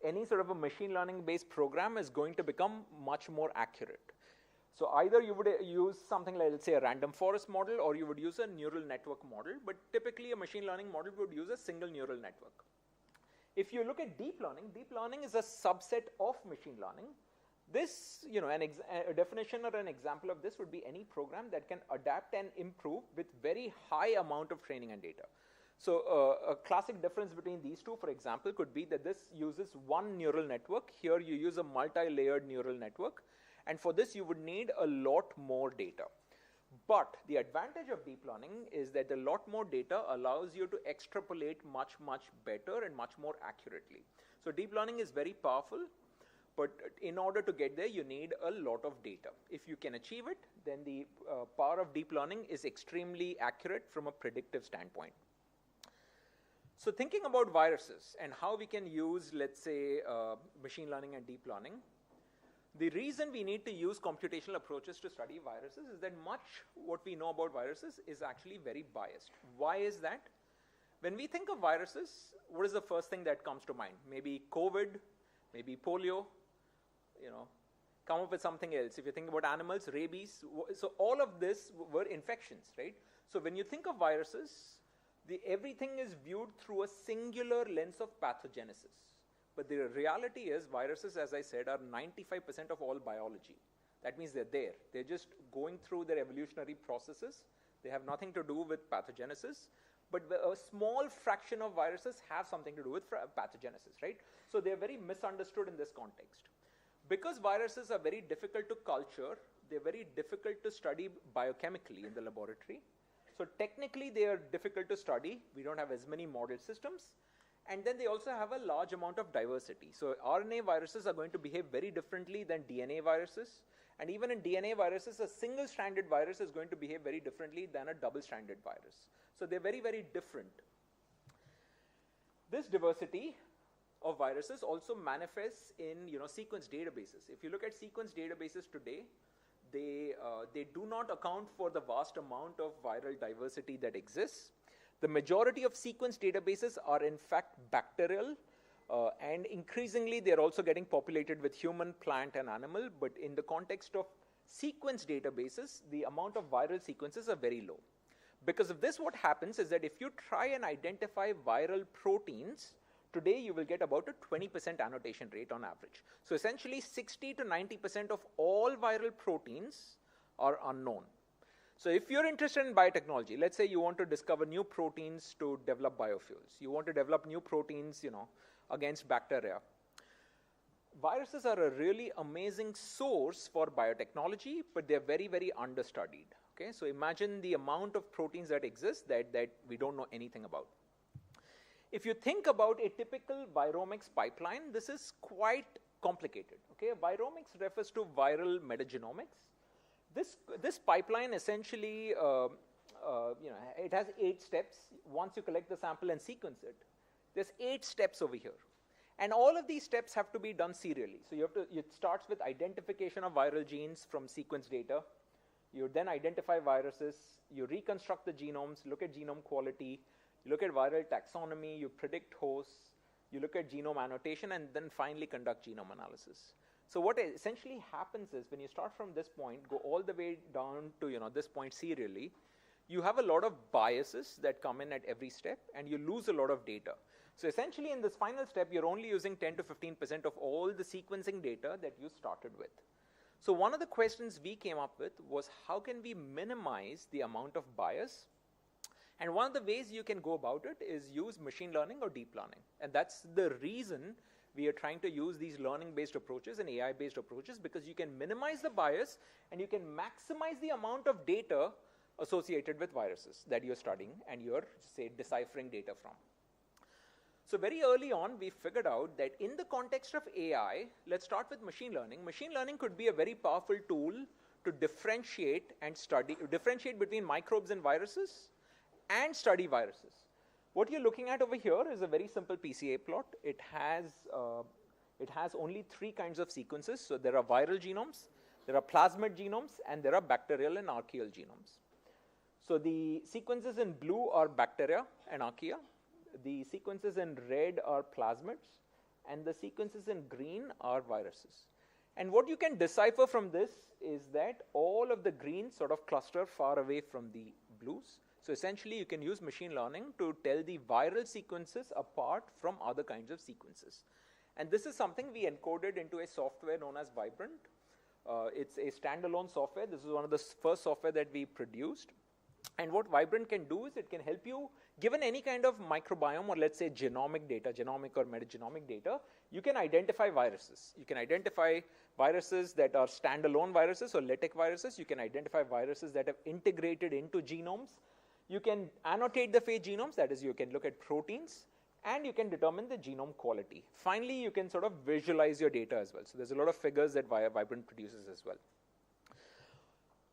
any sort of a machine learning based program is going to become much more accurate. So either you would use something like, let's say, a random forest model, or you would use a neural network model, but typically a machine learning model would use a single neural network. If you look at deep learning is a subset of machine learning. This, a definition or an example of this would be any program that can adapt and improve with very high amount of training and data. So a classic difference between these two, for example, could be that this uses one neural network. Here you use a multi-layered neural network. And for this, you would need a lot more data. But the advantage of deep learning is that a lot more data allows you to extrapolate much, much better and much more accurately. So deep learning is very powerful, but in order to get there, you need a lot of data. If you can achieve it, then the power of deep learning is extremely accurate from a predictive standpoint. So thinking about viruses and how we can use, let's say, machine learning and deep learning, the reason we need to use computational approaches to study viruses is that much what we know about viruses is actually very biased. Why is that? When we think of viruses, what is the first thing that comes to mind? Maybe COVID, maybe polio, come up with something else. If you think about animals, rabies. So all of this were infections, right? So when you think of viruses, everything is viewed through a singular lens of pathogenesis. But the reality is viruses, as I said, are 95% of all biology. That means they're there. They're just going through their evolutionary processes. They have nothing to do with pathogenesis. But a small fraction of viruses have something to do with pathogenesis, right? So they're very misunderstood in this context. Because viruses are very difficult to culture, they're very difficult to study biochemically in the laboratory. So technically, they are difficult to study. We don't have as many model systems. And then they also have a large amount of diversity. So RNA viruses are going to behave very differently than DNA viruses. And even in DNA viruses, a single-stranded virus is going to behave very differently than a double-stranded virus. So they're very, very different. This diversity of viruses also manifests in sequence databases. If you look at sequence databases today, they do not account for the vast amount of viral diversity that exists. The majority of sequence databases are in fact bacterial, and increasingly they're also getting populated with human, plant, and animal. But in the context of sequence databases, the amount of viral sequences are very low. Because of this, what happens is that if you try and identify viral proteins, today you will get about a 20% annotation rate on average. So essentially 60 to 90% of all viral proteins are unknown. So if you're interested in biotechnology, let's say you want to discover new proteins to develop biofuels. You want to develop new proteins, against bacteria. Viruses are a really amazing source for biotechnology, but they're very, very understudied. Okay, so imagine the amount of proteins that exist that we don't know anything about. If you think about a typical viromics pipeline, this is quite complicated. Okay, viromics refers to viral metagenomics. This pipeline essentially, it has 8 steps. Once you collect the sample and sequence it, there's 8 steps over here. And all of these steps have to be done serially. So it starts with identification of viral genes from sequence data. You then identify viruses. You reconstruct the genomes, look at genome quality. You look at viral taxonomy. You predict hosts. You look at genome annotation, and then finally conduct genome analysis. So what essentially happens is when you start from this point, go all the way down to this point serially, you have a lot of biases that come in at every step, and you lose a lot of data. So essentially in this final step, you're only using 10 to 15% of all the sequencing data that you started with. So one of the questions we came up with was, how can we minimize the amount of bias? And one of the ways you can go about it is use machine learning or deep learning. And that's the reason we are trying to use these learning-based approaches and AI-based approaches, because you can minimize the bias and you can maximize the amount of data associated with viruses that you're studying and you're, say, deciphering data from. So very early on, we figured out that in the context of AI, let's start with machine learning. Machine learning could be a very powerful tool to differentiate between microbes and viruses and study viruses. What you're looking at over here is a very simple PCA plot. It has only 3 kinds of sequences. So there are viral genomes, there are plasmid genomes, and there are bacterial and archaeal genomes. So the sequences in blue are bacteria and archaea. The sequences in red are plasmids, and the sequences in green are viruses. And what you can decipher from this is that all of the greens sort of cluster far away from the blues. So essentially, you can use machine learning to tell the viral sequences apart from other kinds of sequences. And this is something we encoded into a software known as Vibrant. It's a standalone software. This is one of the first software that we produced. And what Vibrant can do is it can help you, given any kind of microbiome or let's say genomic data, genomic or metagenomic data, you can identify viruses. You can identify viruses that are standalone viruses or latex viruses. You can identify viruses that have integrated into genomes. You can annotate the phage genomes, that is, you can look at proteins, and you can determine the genome quality. Finally, you can sort of visualize your data as well. So there's a lot of figures that Vibrant produces as well.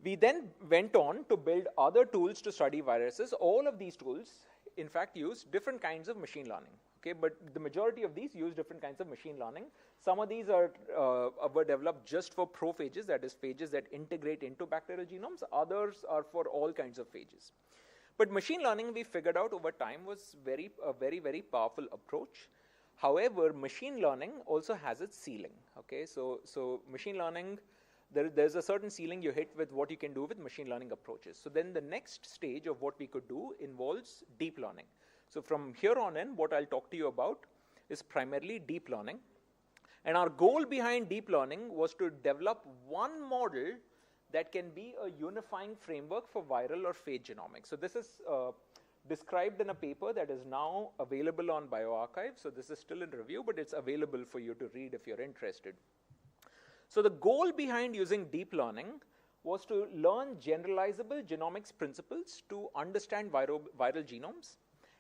We then went on to build other tools to study viruses. All of these tools, in fact, use different kinds of machine learning. Okay, but the majority of these use different kinds of machine learning. Some of these were developed just for prophages, that is, phages that integrate into bacterial genomes. Others are for all kinds of phages. But machine learning, we figured out over time, was a very, very powerful approach. However, machine learning also has its ceiling. Okay, so machine learning, there's a certain ceiling you hit with what you can do with machine learning approaches. So then the next stage of what we could do involves deep learning. So from here on in, what I'll talk to you about is primarily deep learning. And our goal behind deep learning was to develop one model that can be a unifying framework for viral or phage genomics. So this is described in a paper that is now available on bioRxiv. So this is still in review, but it's available for you to read if you're interested. So the goal behind using deep learning was to learn generalizable genomics principles to understand viral genomes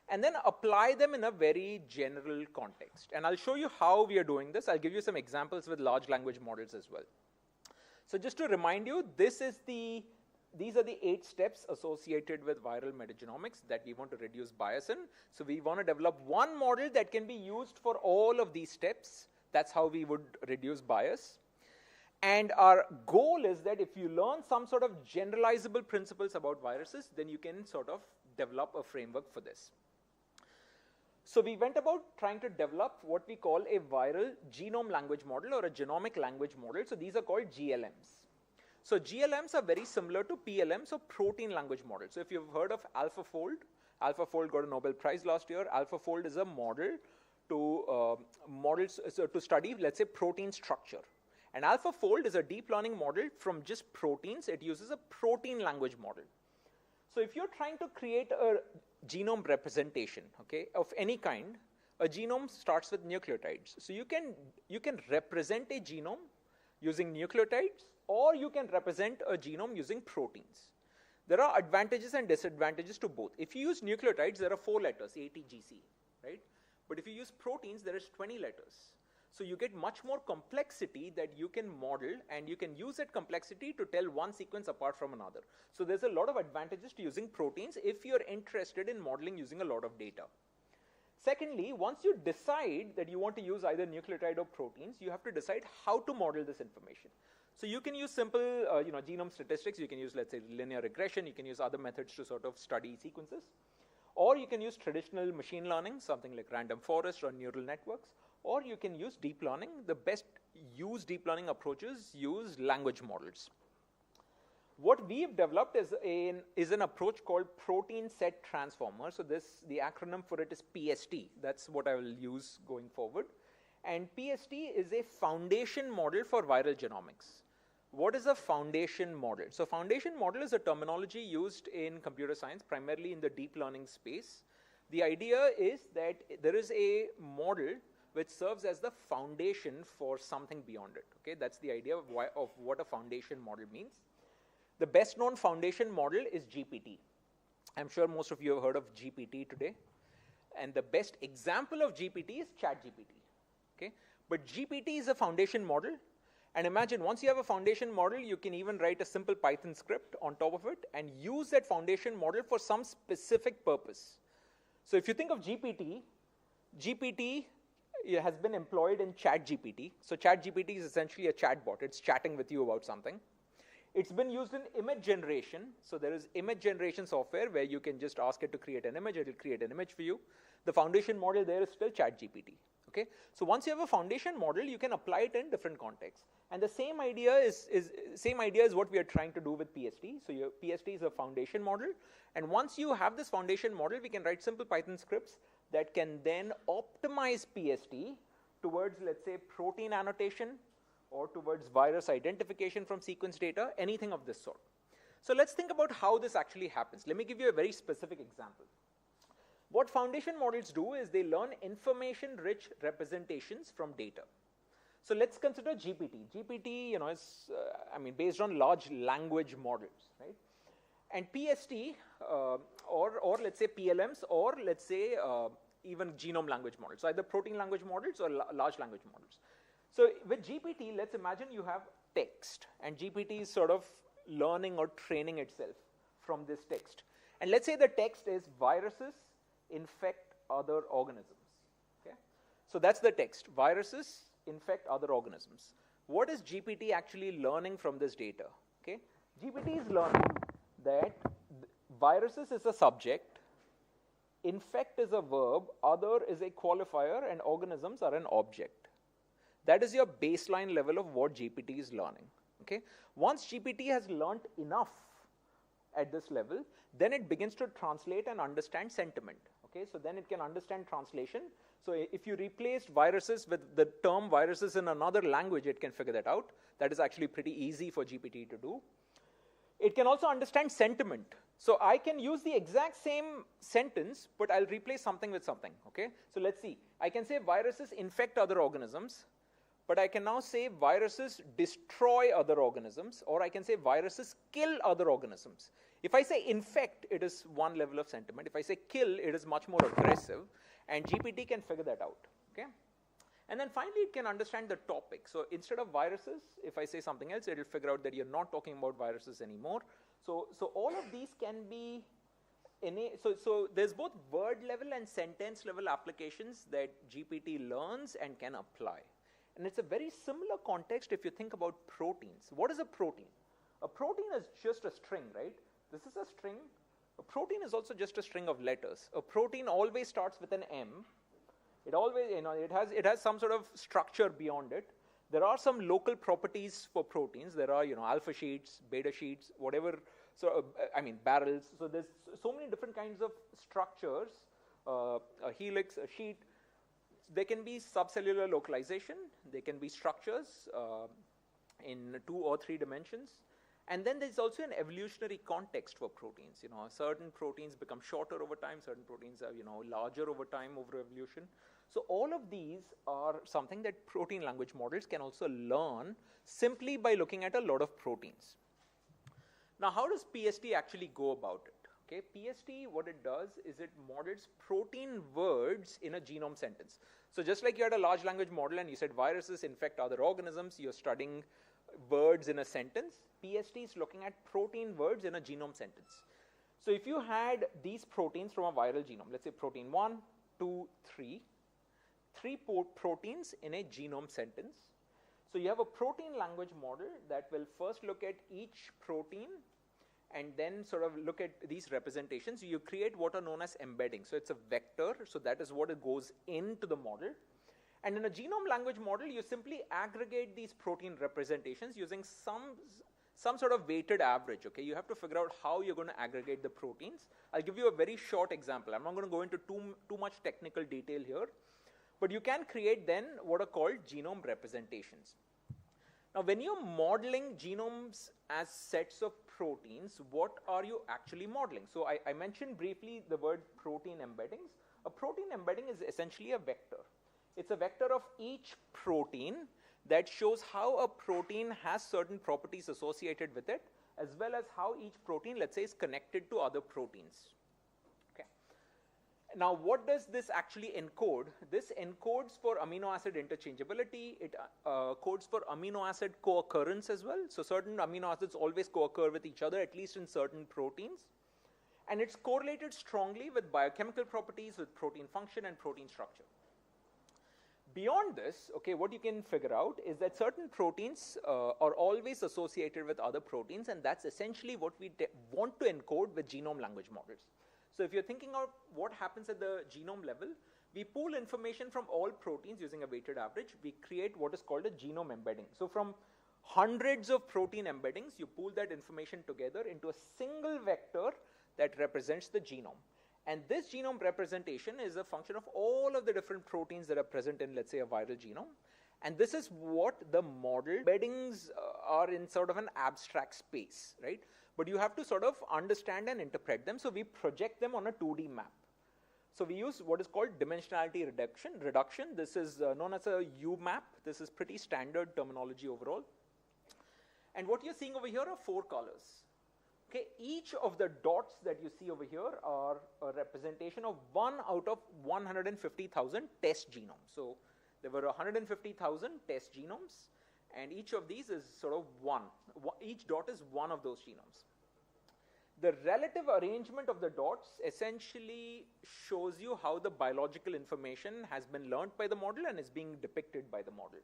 and then apply them in a very general context. And I'll show you how we are doing this. I'll give you some examples with large language models as well. So just to remind you, these are the 8 steps associated with viral metagenomics that we want to reduce bias in. So we want to develop one model that can be used for all of these steps. That's how we would reduce bias. And our goal is that if you learn some sort of generalizable principles about viruses, then you can sort of develop a framework for this. So we went about trying to develop what we call a viral genome language model or a genomic language model. So these are called GLMs. So GLMs are very similar to PLMs or protein language models. So if you've heard of AlphaFold, AlphaFold got a Nobel Prize last year. AlphaFold is a model to study, let's say, protein structure. And AlphaFold is a deep learning model from just proteins. It uses a protein language model. So if you're trying to create a genome representation, okay, of any kind, a genome starts with nucleotides. So you can represent a genome using nucleotides, or you can represent a genome using proteins. There are advantages and disadvantages to both. If you use nucleotides, there are 4 letters, A, T, G, C, right? But if you use proteins, there is 20 letters. So you get much more complexity that you can model, and you can use that complexity to tell one sequence apart from another. So there's a lot of advantages to using proteins if you're interested in modeling using a lot of data. Secondly, once you decide that you want to use either nucleotide or proteins, you have to decide how to model this information. So you can use simple genome statistics. You can use, let's say, linear regression. You can use other methods to sort of study sequences. Or you can use traditional machine learning, something like random forest or neural networks. Or you can use deep learning. The best used deep learning approaches use language models. What we've developed is an approach called protein set transformer. So the acronym for it is PST. That's what I will use going forward. And PST is a foundation model for viral genomics. What is a foundation model? So foundation model is a terminology used in computer science, primarily in the deep learning space. The idea is that there is a model which serves as the foundation for something beyond it. Okay, that's the idea of what a foundation model means. The best known foundation model is GPT. I'm sure most of you have heard of GPT today. And the best example of GPT is ChatGPT. Okay, but GPT is a foundation model. And imagine once you have a foundation model, you can even write a simple Python script on top of it and use that foundation model for some specific purpose. So if you think of GPT has been employed in ChatGPT. So ChatGPT is essentially a chatbot. It's chatting with you about something. It's been used in image generation. So there is image generation software where you can just ask it to create an image. It will create an image for you. The foundation model there is still ChatGPT. Okay? So once you have a foundation model, you can apply it in different contexts. And the same idea is what we are trying to do with PST. So your PST is a foundation model. And once you have this foundation model, we can write simple Python scripts that can then optimize PST towards, let's say, protein annotation or towards virus identification from sequence data, anything of this sort. So let's think about how this actually happens. Let me give you a very specific example. What foundation models do is they learn information-rich representations from data. So let's consider GPT. GPT, is based on large language models, right? And PST, or let's say PLMs, or let's say even genome language models. So either protein language models or large language models. So with GPT, let's imagine you have text, and GPT is sort of learning or training itself from this text. And let's say the text is viruses infect other organisms. Okay? So that's the text. Viruses infect other organisms. What is GPT actually learning from this data? Okay? GPT is learning that viruses is a subject, infect is a verb, other is a qualifier, and organisms are an object. That is your baseline level of what GPT is learning. Okay? Once GPT has learned enough at this level, then it begins to translate and understand sentiment. Okay? So then it can understand translation. So if you replaced viruses with the term viruses in another language, it can figure that out. That is actually pretty easy for GPT to do. It can also understand sentiment. So I can use the exact same sentence, but I'll replace something with something. Okay? So let's see. I can say viruses infect other organisms, but I can now say viruses destroy other organisms, or I can say viruses kill other organisms. If I say infect, it is one level of sentiment. If I say kill, it is much more aggressive, and GPT can figure that out. Okay? And then finally, it can understand the topic. So instead of viruses, if I say something else, it will figure out that you're not talking about viruses anymore. So all of these can be, so there's both word level and sentence level applications that GPT learns and can apply. And it's a very similar context if you think about proteins. What is a protein? A protein is just a string, right? This is a string. A protein is also just a string of letters. A protein always starts with an M. It always, it has some sort of structure beyond it. There are some local properties for proteins. There are, alpha sheets, beta sheets, whatever. So, barrels. So there's so many different kinds of structures, a helix, a sheet. There can be subcellular localization. There can be structures in 2 or 3 dimensions. And then there's also an evolutionary context for proteins. Certain proteins become shorter over time. Certain proteins are, larger over time over evolution. So all of these are something that protein language models can also learn simply by looking at a lot of proteins. Now, how does PST actually go about it? Okay, PST, what it does is it models protein words in a genome sentence. So just like you had a large language model and you said viruses infect other organisms, you're studying words in a sentence. PST is looking at protein words in a genome sentence. So if you had these proteins from a viral genome, let's say protein 1, 2, 3 proteins in a genome sentence. So you have a protein language model that will first look at each protein and then sort of look at these representations. You create what are known as embeddings. So it's a vector, so that is what it goes into the model. And in a genome language model, you simply aggregate these protein representations using some sort of weighted average. Okay, you have to figure out how you're going to aggregate the proteins. I'll give you a very short example. I'm not going to go into too much technical detail here, but you can create then what are called genome representations. Now, when you're modeling genomes as sets of proteins, what are you actually modeling? So I mentioned briefly the word protein embeddings. A protein embedding is essentially a vector. It's a vector of each protein that shows how a protein has certain properties associated with it, as well as how each protein, let's say, is connected to other proteins. Okay. Now, what does this actually encode? This encodes for amino acid interchangeability. It codes for amino acid co-occurrence as well. So certain amino acids always co-occur with each other, at least in certain proteins. And it's correlated strongly with biochemical properties, with protein function and protein structure. Beyond this, okay, what you can figure out is that certain proteins are always associated with other proteins, and that's essentially what we want to encode with genome language models. So if you're thinking of what happens at the genome level, we pool information from all proteins using a weighted average. We create what is called a genome embedding. So from hundreds of protein embeddings. You pool that information together into a single vector that represents the genome. And this genome representation is a function of all of the different proteins that are present in, let's say, a viral genome. And this is what the model embeddings are in sort of an abstract space, right? But you have to sort of understand and interpret them. So we project them on a 2D map. So we use what is called dimensionality reduction. This is known as a U-map. This is pretty standard terminology overall. And what you're seeing over here are 4 colors. Okay, each of the dots that you see over here are a representation of 1 out of 150,000 test genomes. So there were 150,000 test genomes, and each of these is sort of one. Each dot is one of those genomes. The relative arrangement of the dots essentially shows you how the biological information has been learned by the model and is being depicted by the model.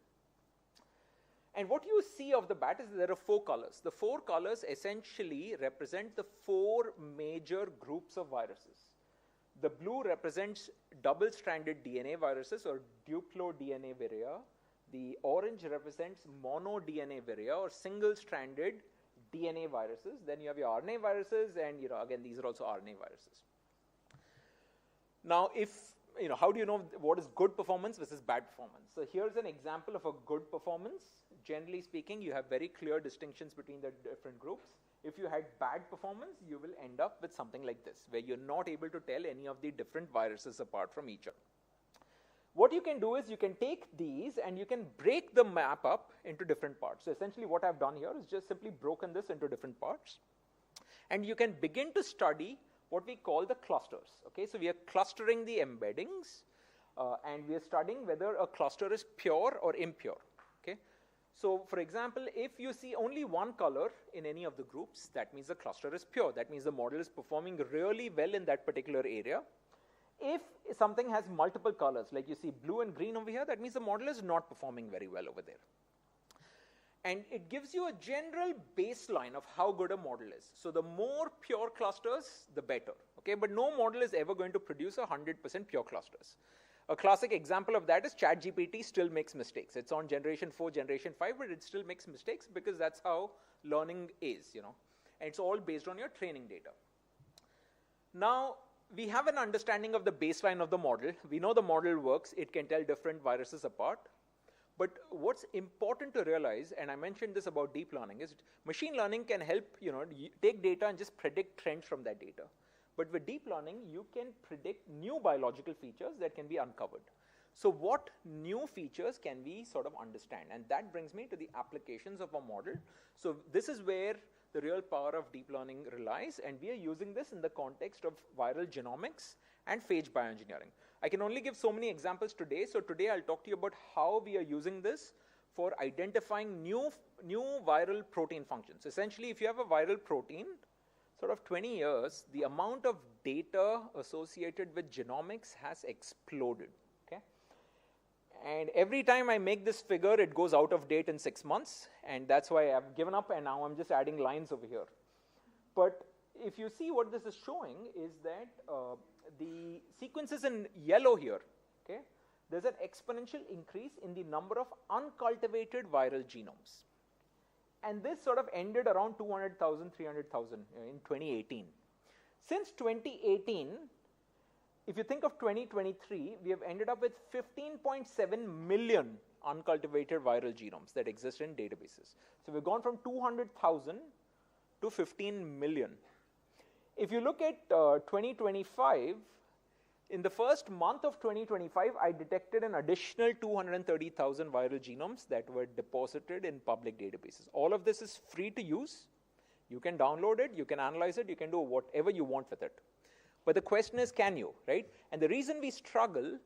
And what you see of the bat is there are 4 colors. The 4 colors essentially represent the 4 major groups of viruses. The blue represents double-stranded DNA viruses or duplo DNA viria. The orange represents mono DNA viria or single-stranded DNA viruses. Then you have your RNA viruses, and again, these are also RNA viruses. Now, how do you know what is good performance versus bad performance? So here's an example of a good performance. Generally speaking, you have very clear distinctions between the different groups. If you had bad performance, you will end up with something like this, where you're not able to tell any of the different viruses apart from each other. What you can do is you can take these and you can break the map up into different parts. So essentially what I've done here is just simply broken this into different parts. And you can begin to study what we call the clusters. Okay, so we are clustering the embeddings, and we are studying whether a cluster is pure or impure. Okay, so for example, if you see only one color in any of the groups, that means the cluster is pure. That means the model is performing really well in that particular area. If something has multiple colors, like you see blue and green over here, that means the model is not performing very well over there. And it gives you a general baseline of how good a model is. So the more pure clusters, the better. Okay, but no model is ever going to produce 100% pure clusters. A classic example of that is ChatGPT still makes mistakes. It's on generation 4, generation 5, but it still makes mistakes because that's how learning is, And it's all based on your training data. Now, we have an understanding of the baseline of the model. We know the model works. It can tell different viruses apart. But what's important to realize, and I mentioned this about deep learning, is machine learning can help, take data and just predict trends from that data. But with deep learning, you can predict new biological features that can be uncovered. So what new features can we sort of understand? And that brings me to the applications of a model. So this is where the real power of deep learning relies, and we are using this in the context of viral genomics and phage bioengineering. I can only give so many examples today, so today I'll talk to you about how we are using this for identifying new viral protein functions. Essentially, if you have a viral protein, sort of 20 years, the amount of data associated with genomics has exploded. Okay? And every time I make this figure, it goes out of date in 6 months, and that's why I've given up, and now I'm just adding lines over here. But if you see what this is showing is that the sequences in yellow here, okay, there's an exponential increase in the number of uncultivated viral genomes. And this sort of ended around 200,000, 300,000 in 2018. Since 2018, if you think of 2023, we have ended up with 15.7 million uncultivated viral genomes that exist in databases. So we've gone from 200,000 to 15 million. If you look at 2025, in the first month of 2025, I detected an additional 230,000 viral genomes that were deposited in public databases. All of this is free to use. You can download it, you can analyze it, you can do whatever you want with it. But the question is, can you, right? And the reason we struggle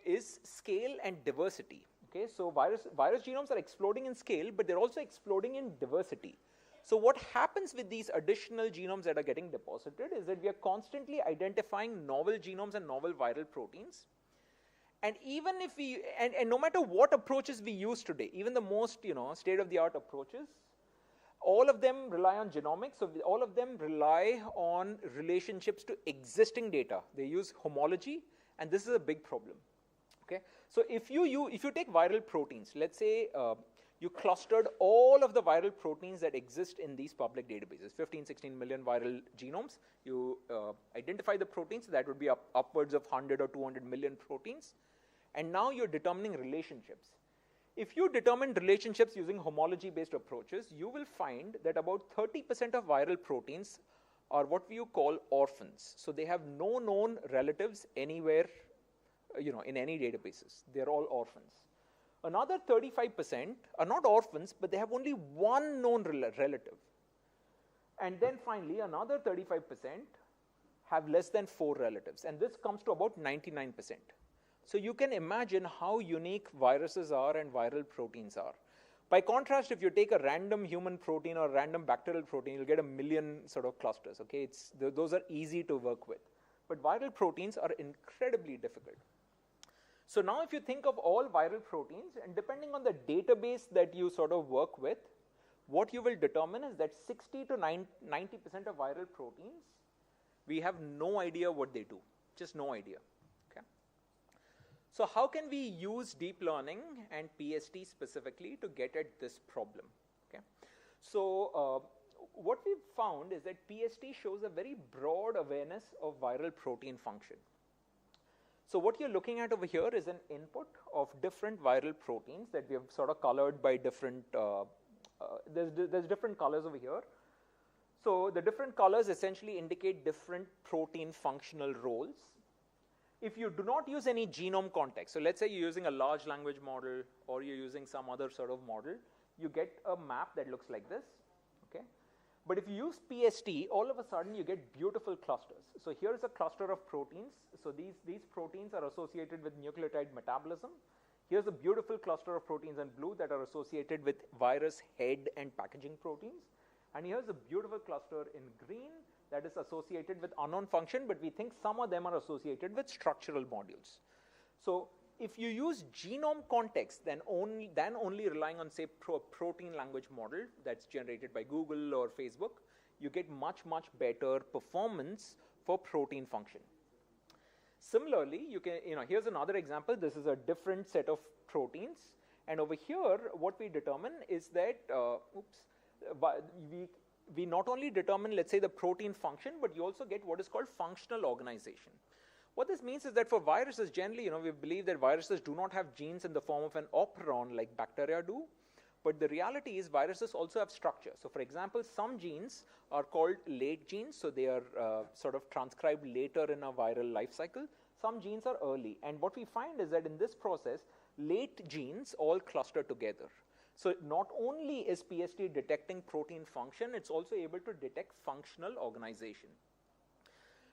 is scale and diversity. Okay, so virus genomes are exploding in scale, but they're also exploding in diversity. So what happens with these additional genomes that are getting deposited is that we are constantly identifying novel genomes and novel viral proteins. And even if and no matter what approaches we use today, even the most state-of-the-art approaches, all of them rely on genomics. So all of them rely on relationships to existing data. They use homology, and this is a big problem. Okay, so if you take viral proteins, let's say you clustered all of the viral proteins that exist in these public databases, 15, 16 million viral genomes. You identify the proteins, that would be upwards of 100 or 200 million proteins. And now you're determining relationships. If you determine relationships using homology-based approaches, you will find that about 30% of viral proteins are what you call orphans. So they have no known relatives anywhere, in any databases. They're all orphans. Another 35% are not orphans, but they have only one known relative. And then finally, another 35% have less than 4 relatives. And this comes to about 99%. So you can imagine how unique viruses are and viral proteins are. By contrast, if you take a random human protein or random bacterial protein, you'll get a million sort of clusters. Okay, those are easy to work with. But viral proteins are incredibly difficult. So now if you think of all viral proteins, and depending on the database that you sort of work with, what you will determine is that 60 to 90% of viral proteins, we have no idea what they do, just no idea. Okay? So how can we use deep learning and PST specifically to get at this problem? Okay? So what we've found is that PST shows a very broad awareness of viral protein function. So what you're looking at over here is an input of different viral proteins that we have sort of colored by different, there's different colors over here. So the different colors essentially indicate different protein functional roles. If you do not use any genome context, so let's say you're using a large language model or you're using some other sort of model, you get a map that looks like this, okay? But if you use PST, all of a sudden you get beautiful clusters. So here's a cluster of proteins. So these proteins are associated with nucleotide metabolism. Here's a beautiful cluster of proteins in blue that are associated with virus head and packaging proteins. And here's a beautiful cluster in green that is associated with unknown function, but we think some of them are associated with structural modules. So if you use genome context, then only relying on, say, protein language model that's generated by Google or Facebook, you get much, much better performance for protein function. Similarly, you can, here's another example. This is a different set of proteins. And over here, what we determine is that, we not only determine, let's say, the protein function, but you also get what is called functional organization. What this means is that for viruses, generally, we believe that viruses do not have genes in the form of an operon like bacteria do. But the reality is viruses also have structure. So for example, some genes are called late genes. So they are sort of transcribed later in a viral life cycle. Some genes are early. And what we find is that in this process, late genes all cluster together. So not only is PST detecting protein function, it's also able to detect functional organization.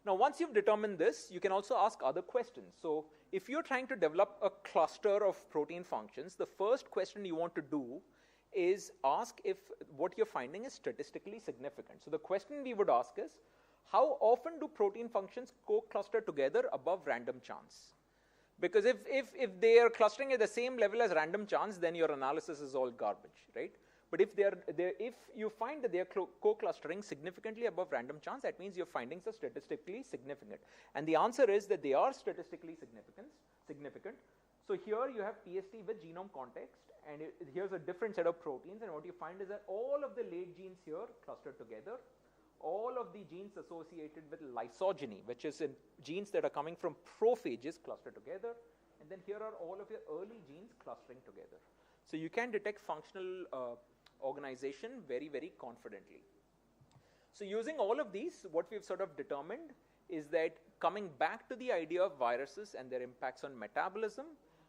Now, once you've determined this, you can also ask other questions. So if you're trying to develop a cluster of protein functions, the first question you want to do is ask if what you're finding is statistically significant. So the question we would ask is, how often do protein functions co-cluster together above random chance? Because if they are clustering at the same level as random chance, then your analysis is all garbage, right? But if if you find that they are co-clustering significantly above random chance, that means your findings are statistically significant. And the answer is that they are statistically significant. So here you have PST with genome context, and here's a different set of proteins, and what you find is that all of the late genes here cluster together. All of the genes associated with lysogeny, which is in genes that are coming from prophages, cluster together. And then here are all of your early genes clustering together. So you can detect functional organization very, very confidently. So using all of these, what we've sort of determined is that coming back to the idea of viruses and their impacts on metabolism,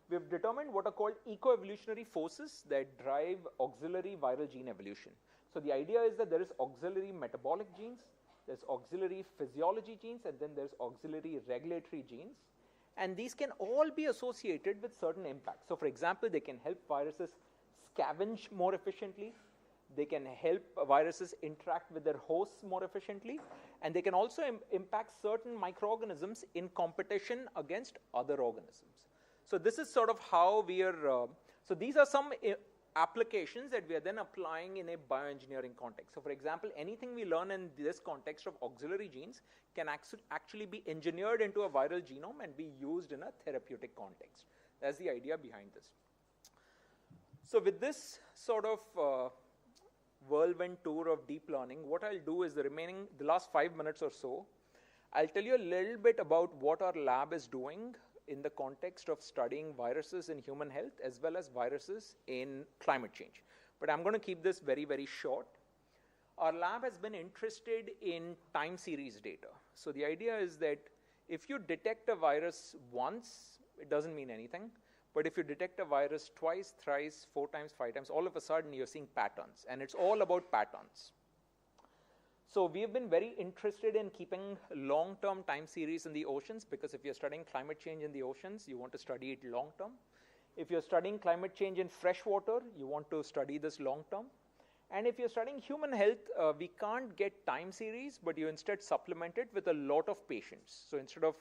we've determined what are called eco-evolutionary forces that drive auxiliary viral gene evolution. So the idea is that there is auxiliary metabolic genes, there's auxiliary physiology genes, and then there's auxiliary regulatory genes. And these can all be associated with certain impacts. So for example, they can help viruses scavenge more efficiently. They can help viruses interact with their hosts more efficiently. And they can also impact certain microorganisms in competition against other organisms. So this is sort of how we are, so these are some applications that we are then applying in a bioengineering context. So for example, anything we learn in this context of auxiliary genes can actually be engineered into a viral genome and be used in a therapeutic context. That's the idea behind this. So with this sort of whirlwind tour of deep learning, what I'll do is the last 5 minutes or so, I'll tell you a little bit about what our lab is doing in the context of studying viruses in human health as well as viruses in climate change. But I'm going to keep this very, very short. Our lab has been interested in time series data. So the idea is that if you detect a virus once, it doesn't mean anything. But if you detect a virus twice, thrice, 4 times, 5 times, all of a sudden you're seeing patterns. And it's all about patterns. So we've been very interested in keeping long-term time series in the oceans, because if you're studying climate change in the oceans, you want to study it long-term. If you're studying climate change in freshwater, you want to study this long-term. And if you're studying human health, we can't get time series, but you instead supplement it with a lot of patients. So instead of,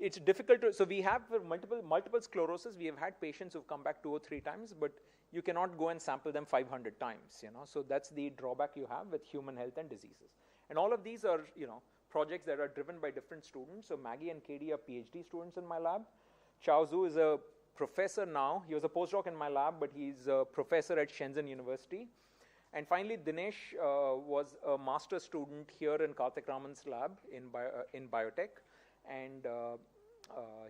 it's difficult to, so we have for multiple sclerosis, we have had patients who've come back 2 or 3 times, but you cannot go and sample them 500 times, So that's the drawback you have with human health and diseases. And all of these are, projects that are driven by different students. So Maggie and Katie are PhD students in my lab. Chao Zhu is a professor now. He was a postdoc in my lab, but he's a professor at Shenzhen University. And finally, Dinesh was a master's student here in Karthik Raman's lab in biotech. And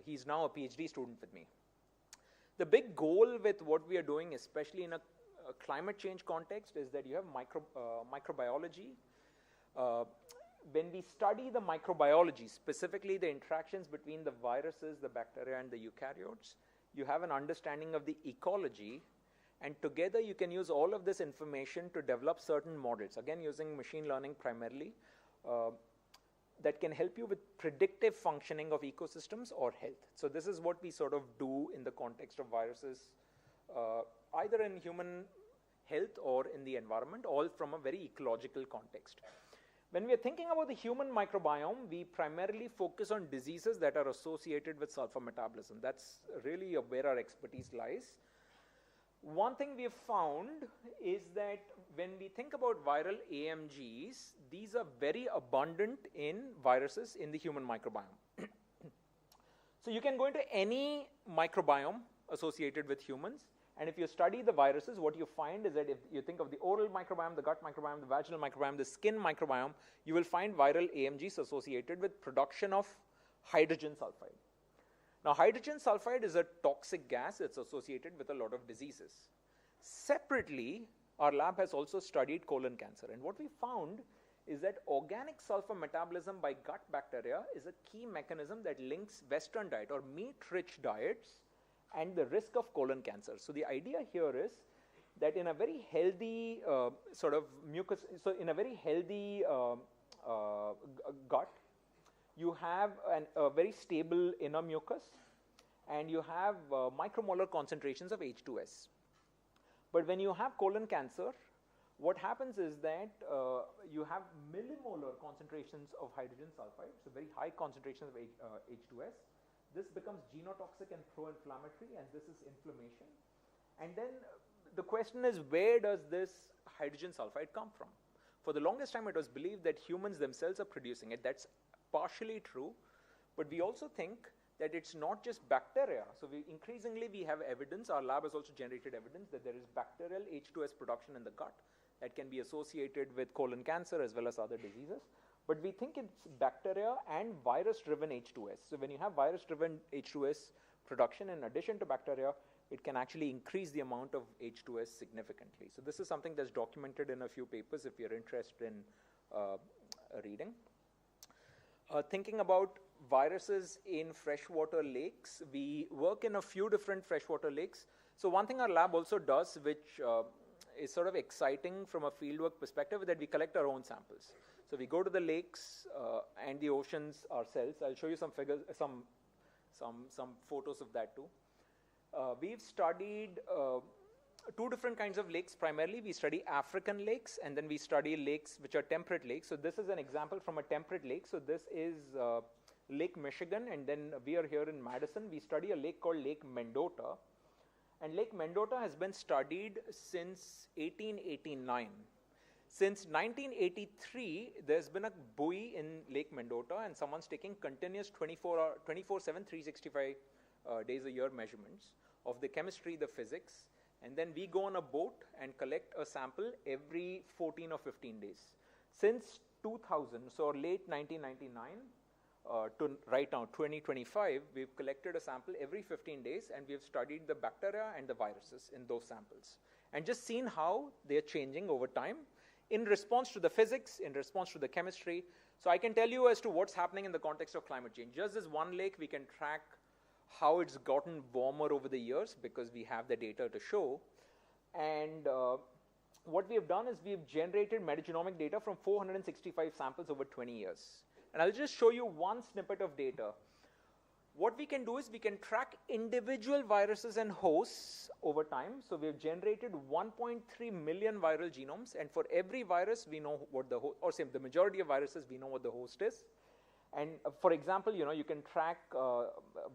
he's now a PhD student with me. The big goal with what we are doing, especially in a climate change context, is that you have microbiology. When we study the microbiology, specifically the interactions between the viruses, the bacteria, and the eukaryotes, you have an understanding of the ecology. And together you can use all of this information to develop certain models, again using machine learning primarily, that can help you with predictive functioning of ecosystems or health. So this is what we sort of do in the context of viruses, either in human health or in the environment, all from a very ecological context. When we are thinking about the human microbiome, we primarily focus on diseases that are associated with sulfur metabolism. That's really where our expertise lies. One thing we have found is that when we think about viral AMGs, these are very abundant in viruses in the human microbiome. So you can go into any microbiome associated with humans, and if you study the viruses, what you find is that if you think of the oral microbiome, the gut microbiome, the vaginal microbiome, the skin microbiome, you will find viral AMGs associated with production of hydrogen sulfide. Now, hydrogen sulfide is a toxic gas. It's associated with a lot of diseases. Separately, our lab has also studied colon cancer. And what we found is that organic sulfur metabolism by gut bacteria is a key mechanism that links Western diet or meat-rich diets and the risk of colon cancer. So the idea here is that in a very healthy sort of mucus, so in a very healthy gut, you have a very stable inner mucus, and you have micromolar concentrations of H2S. But when you have colon cancer, what happens is that you have millimolar concentrations of hydrogen sulfide, so very high concentrations of H2S. This becomes genotoxic and pro-inflammatory, and this is inflammation. And then the question is, where does this hydrogen sulfide come from? For the longest time, it was believed that humans themselves are producing it. That's partially true, but we also think that it's not just bacteria. So increasingly we have evidence, our lab has also generated evidence that there is bacterial H2S production in the gut that can be associated with colon cancer as well as other diseases. But we think it's bacteria and virus-driven H2S. So when you have virus-driven H2S production in addition to bacteria, it can actually increase the amount of H2S significantly. So this is something that's documented in a few papers if you're interested in reading. Thinking about viruses in freshwater lakes, we work in a few different freshwater lakes. So one thing our lab also does, which is sort of exciting from a fieldwork perspective, is that we collect our own samples. So we go to the lakes and the oceans ourselves. I'll show you some figures, some photos of that too. We've studied 2 different kinds of lakes. Primarily, we study African lakes, and then we study lakes which are temperate lakes. So this is an example from a temperate lake. So this is Lake Michigan, and then we are here in Madison. We study a lake called Lake Mendota. And Lake Mendota has been studied since 1889. Since 1983, there's been a buoy in Lake Mendota, and someone's taking continuous 24/7, 365 days a year measurements of the chemistry, the physics, And then we go on a boat and collect a sample every 14 or 15 days. Since 2000, so late 1999, to right now, 2025, we've collected a sample every 15 days, and we've studied the bacteria and the viruses in those samples, and just seen how they're changing over time in response to the physics, in response to the chemistry. So I can tell you as to what's happening in the context of climate change. Just this one lake, we can track how it's gotten warmer over the years because we have the data to show. And what we have done is we've generated metagenomic data from 465 samples over 20 years. And I'll just show you one snippet of data. What we can do is we can track individual viruses and hosts over time. So we've generated 1.3 million viral genomes, and for every virus, we know what the host, or say the majority of viruses, we know what the host is. And for example, you can track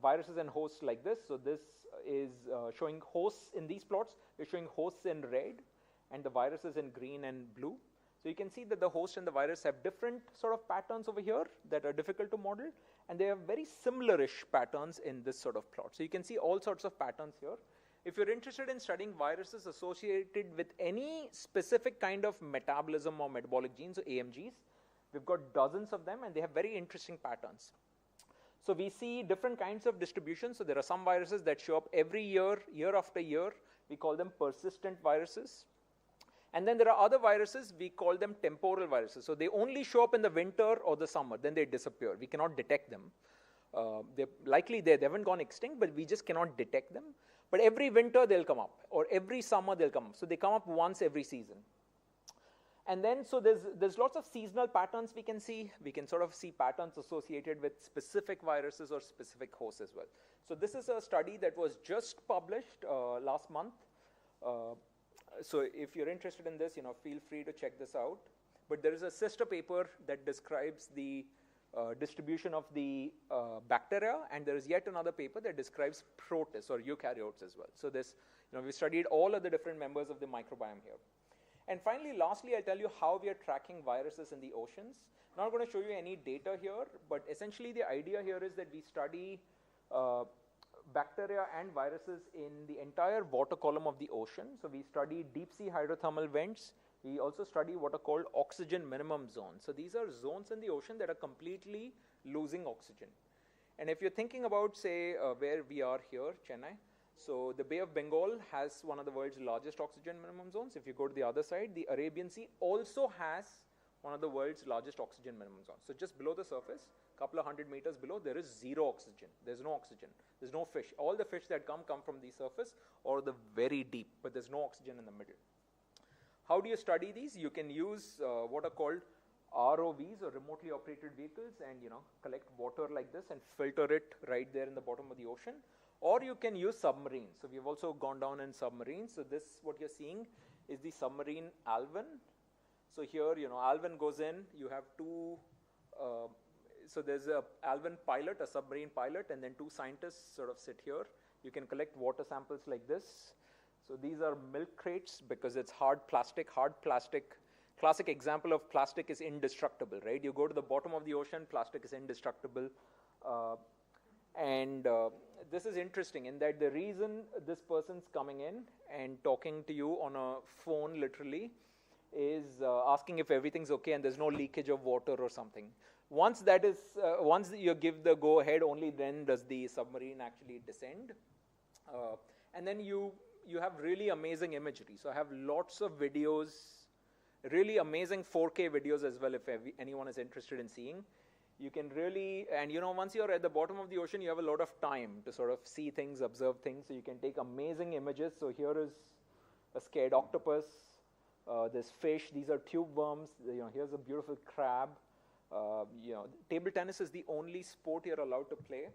viruses and hosts like this. So this is showing hosts in these plots. We're showing hosts in red, and the viruses in green and blue. So you can see that the host and the virus have different sort of patterns over here that are difficult to model, and they have very similar-ish patterns in this sort of plot. So you can see all sorts of patterns here. If you're interested in studying viruses associated with any specific kind of metabolism or metabolic genes, or AMGs, we've got dozens of them, and they have very interesting patterns. So we see different kinds of distributions. So there are some viruses that show up every year, year after year. We call them persistent viruses. And then there are other viruses, we call them temporal viruses. So they only show up in the winter or the summer, then they disappear. We cannot detect them. They're likely there, they haven't gone extinct, but we just cannot detect them. But every winter they'll come up, or every summer they'll come up. So they come up once every season. And then, so there's lots of seasonal patterns we can see. We can sort of see patterns associated with specific viruses or specific hosts as well. So this is a study that was just published last month. So if you're interested in this, feel free to check this out. But there is a sister paper that describes the distribution of the bacteria, and there is yet another paper that describes protists or eukaryotes as well. So this, we studied all of the different members of the microbiome here. And finally, lastly, I'll tell you how we are tracking viruses in the oceans. I'm not going to show you any data here, but essentially the idea here is that we study bacteria and viruses in the entire water column of the ocean. So we study deep sea hydrothermal vents. We also study what are called oxygen minimum zones. So these are zones in the ocean that are completely losing oxygen. And if you're thinking about, say, where we are here, Chennai, so the Bay of Bengal has one of the world's largest oxygen minimum zones. If you go to the other side, the Arabian Sea also has one of the world's largest oxygen minimum zones. So just below the surface, a couple of 100 meters below, there is zero oxygen. There's no oxygen. There's no fish. All the fish that come from the surface or the very deep, but there's no oxygen in the middle. How do you study these? You can use what are called ROVs, or remotely operated vehicles, and collect water like this and filter it right there in the bottom of the ocean. Or you can use submarines. So we've also gone down in submarines. So this, what you're seeing, is the submarine Alvin. So here, Alvin goes in. You have two. So there's a Alvin pilot, a submarine pilot, and then two scientists sort of sit here. You can collect water samples like this. So these are milk crates because it's hard plastic. Hard plastic, classic example of plastic is indestructible, right? You go to the bottom of the ocean, plastic is indestructible. This is interesting in that the reason this person's coming in and talking to you on a phone literally is asking if everything's okay and there's no leakage of water or something. Once that is, once you give the go ahead, only then does the submarine actually descend. And then you have really amazing imagery. So I have lots of videos, really amazing 4K videos as well if anyone is interested in seeing. You can really, and once you're at the bottom of the ocean, you have a lot of time to sort of see things, observe things. So you can take amazing images. So here is a scared octopus. There's fish. These are tube worms. Here's a beautiful crab. Table tennis is the only sport you're allowed to play.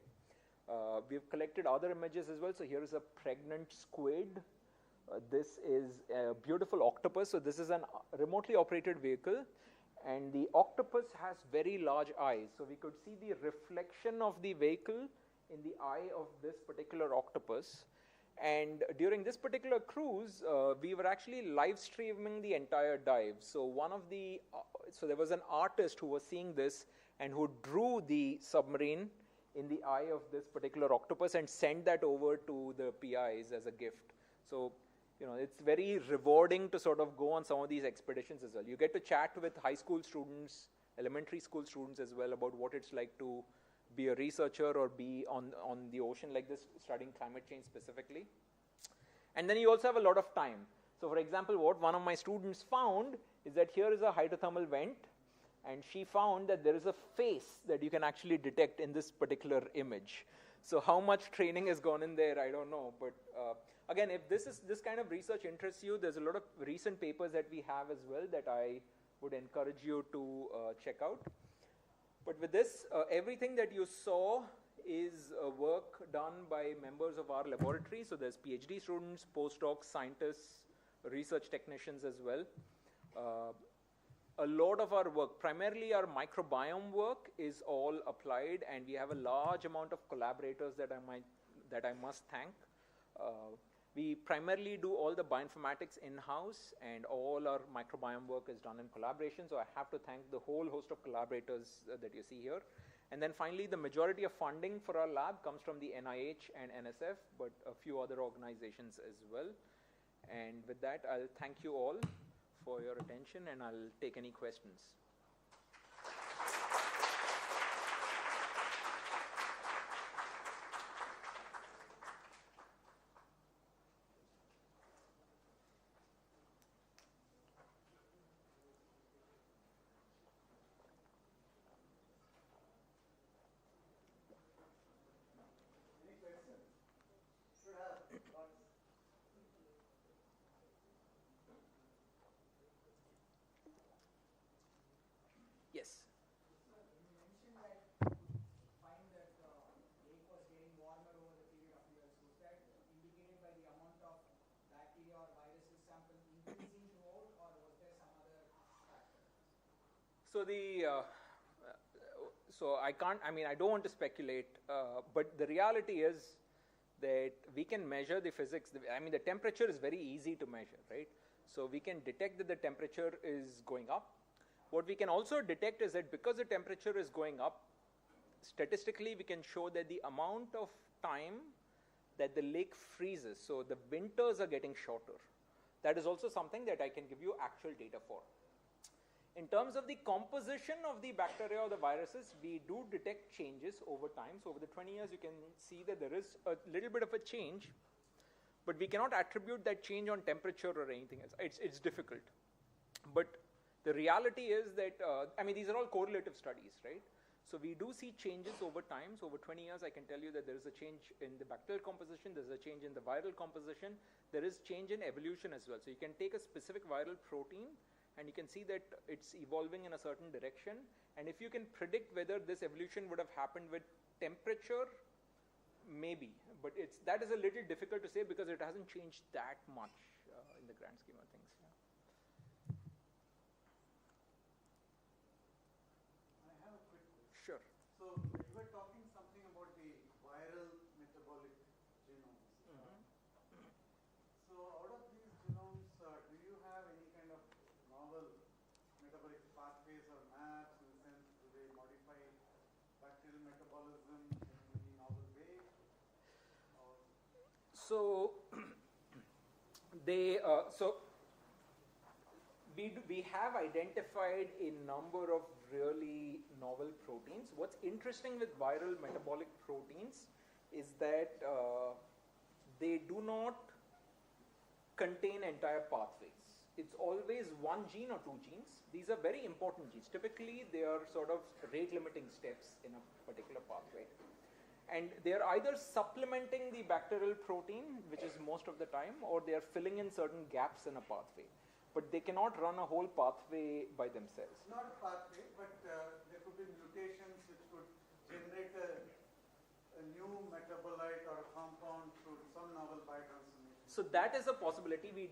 We've collected other images as well. So here is a pregnant squid. This is a beautiful octopus. So this is a remotely operated vehicle. And the octopus has very large eyes. So we could see the reflection of the vehicle in the eye of this particular octopus. And during this particular cruise, we were actually live streaming the entire dive. So so there was an artist who was seeing this and who drew the submarine in the eye of this particular octopus and sent that over to the PIs as a gift. So it's very rewarding to sort of go on some of these expeditions as well. You get to chat with high school students, elementary school students as well about what it's like to be a researcher or be on the ocean like this, studying climate change specifically. And then you also have a lot of time. So for example, what one of my students found is that here is a hydrothermal vent, and she found that there is a face that you can actually detect in this particular image. So how much training has gone in there, I don't know. But again, if this kind of research interests you, there's a lot of recent papers that we have as well that I would encourage you to check out. But with this, everything that you saw is work done by members of our laboratory. So there's PhD students, postdocs, scientists, research technicians as well. A lot of our work, primarily our microbiome work, is all applied, and we have a large amount of collaborators that I must thank. We primarily do all the bioinformatics in-house, and all our microbiome work is done in collaboration. So I have to thank the whole host of collaborators that you see here. And then finally, the majority of funding for our lab comes from the NIH and NSF, but a few other organizations as well. And with that, I'll thank you all for your attention, and I'll take any questions. Yes. You mentioned that you find that the lake was getting warmer over the period of years. Was that indicated by the amount of bacteria or viruses sample increasing throughout, or was there some other factor? So I don't want to speculate, but the reality is that we can measure the physics. The temperature is very easy to measure, right? So we can detect that the temperature is going up. What we can also detect is that because the temperature is going up, statistically we can show that the amount of time that the lake freezes, so the winters are getting shorter. That is also something that I can give you actual data for. In terms of the composition of the bacteria or the viruses, we do detect changes over time. So over the 20 years, you can see that there is a little bit of a change, but we cannot attribute that change on temperature or anything else. It's difficult. But the reality is that, these are all correlative studies, right? So we do see changes over time. So over 20 years, I can tell you that there is a change in the bacterial composition, there's a change in the viral composition, there is change in evolution as well. So you can take a specific viral protein, and you can see that it's evolving in a certain direction. And if you can predict whether this evolution would have happened with temperature, maybe. But that is a little difficult to say because it hasn't changed that much in the grand scheme of things. I have a quick question. Sure. So you were talking something about the viral metabolic genomes. So out of these genomes, do you have any kind of novel metabolic pathways or maps, in the sense, do they modify bacterial metabolism in any novel way? So we have identified a number of really novel proteins. What's interesting with viral metabolic proteins is that they do not contain entire pathways. It's always one gene or two genes. These are very important genes. Typically, they are sort of rate-limiting steps in a particular pathway. And they are either supplementing the bacterial protein, which is most of the time, or they are filling in certain gaps in a pathway. But they cannot run a whole pathway by themselves. Not a pathway, but there could be mutations which could generate a new metabolite or a compound through some novel biotransformation. So that is a possibility. We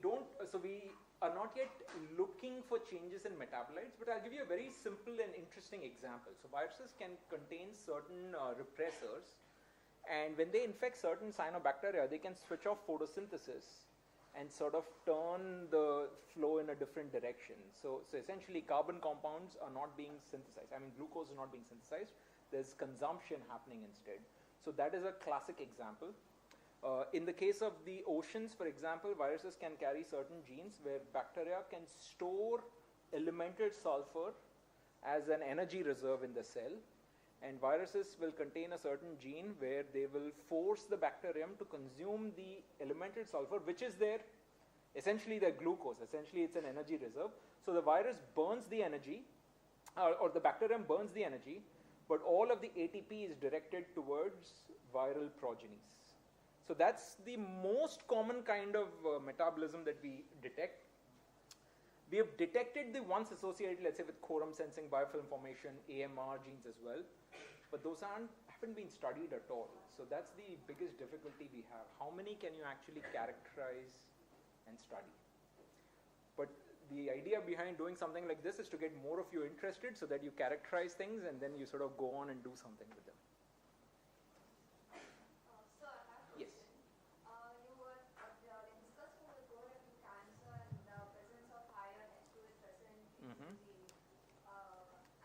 are not yet looking for changes in metabolites, but I'll give you a very simple and interesting example. So viruses can contain certain repressors, and when they infect certain cyanobacteria, they can switch off photosynthesis and sort of turn the flow in a different direction. So essentially carbon compounds are not being synthesized. Glucose is not being synthesized. There's consumption happening instead. So that is a classic example. In the case of the oceans, for example, viruses can carry certain genes where bacteria can store elemental sulfur as an energy reserve in the cell, and viruses will contain a certain gene where they will force the bacterium to consume the elemental sulfur, which is essentially their glucose. Essentially, it's an energy reserve. So the virus burns the energy, or the bacterium burns the energy, but all of the ATP is directed towards viral progenies. So that's the most common kind of metabolism that we detect. We have detected the ones associated, let's say, with quorum sensing, biofilm formation, AMR genes as well, but those haven't been studied at all. So that's the biggest difficulty we have. How many can you actually characterize and study? But the idea behind doing something like this is to get more of you interested so that you characterize things and then you sort of go on and do something with them. Sir, I have a Yes. question. You were discussing the role in cancer and the presence of higher H2S present in the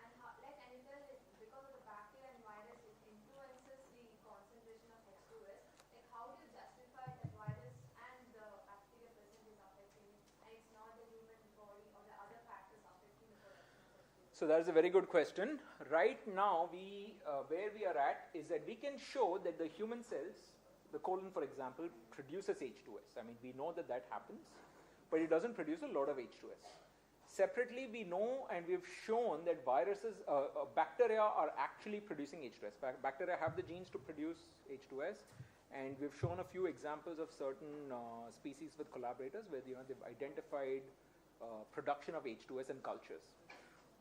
and how, like, and it is because of the bacteria and virus, it influences the concentration of H2S. Like, how do you justify that virus and the bacteria present is affecting, and it's not the human body or the other factors affecting the production of H2S? So that's a very good question. Right now, where we are at is that we can show that the human cells, the colon, for example, produces H2S. I mean, we know that that happens, but it doesn't produce a lot of H2S. Separately, we know and we've shown that bacteria are actually producing H2S. Bacteria have the genes to produce H2S, and we've shown a few examples of certain species with collaborators where they've identified production of H2S in cultures.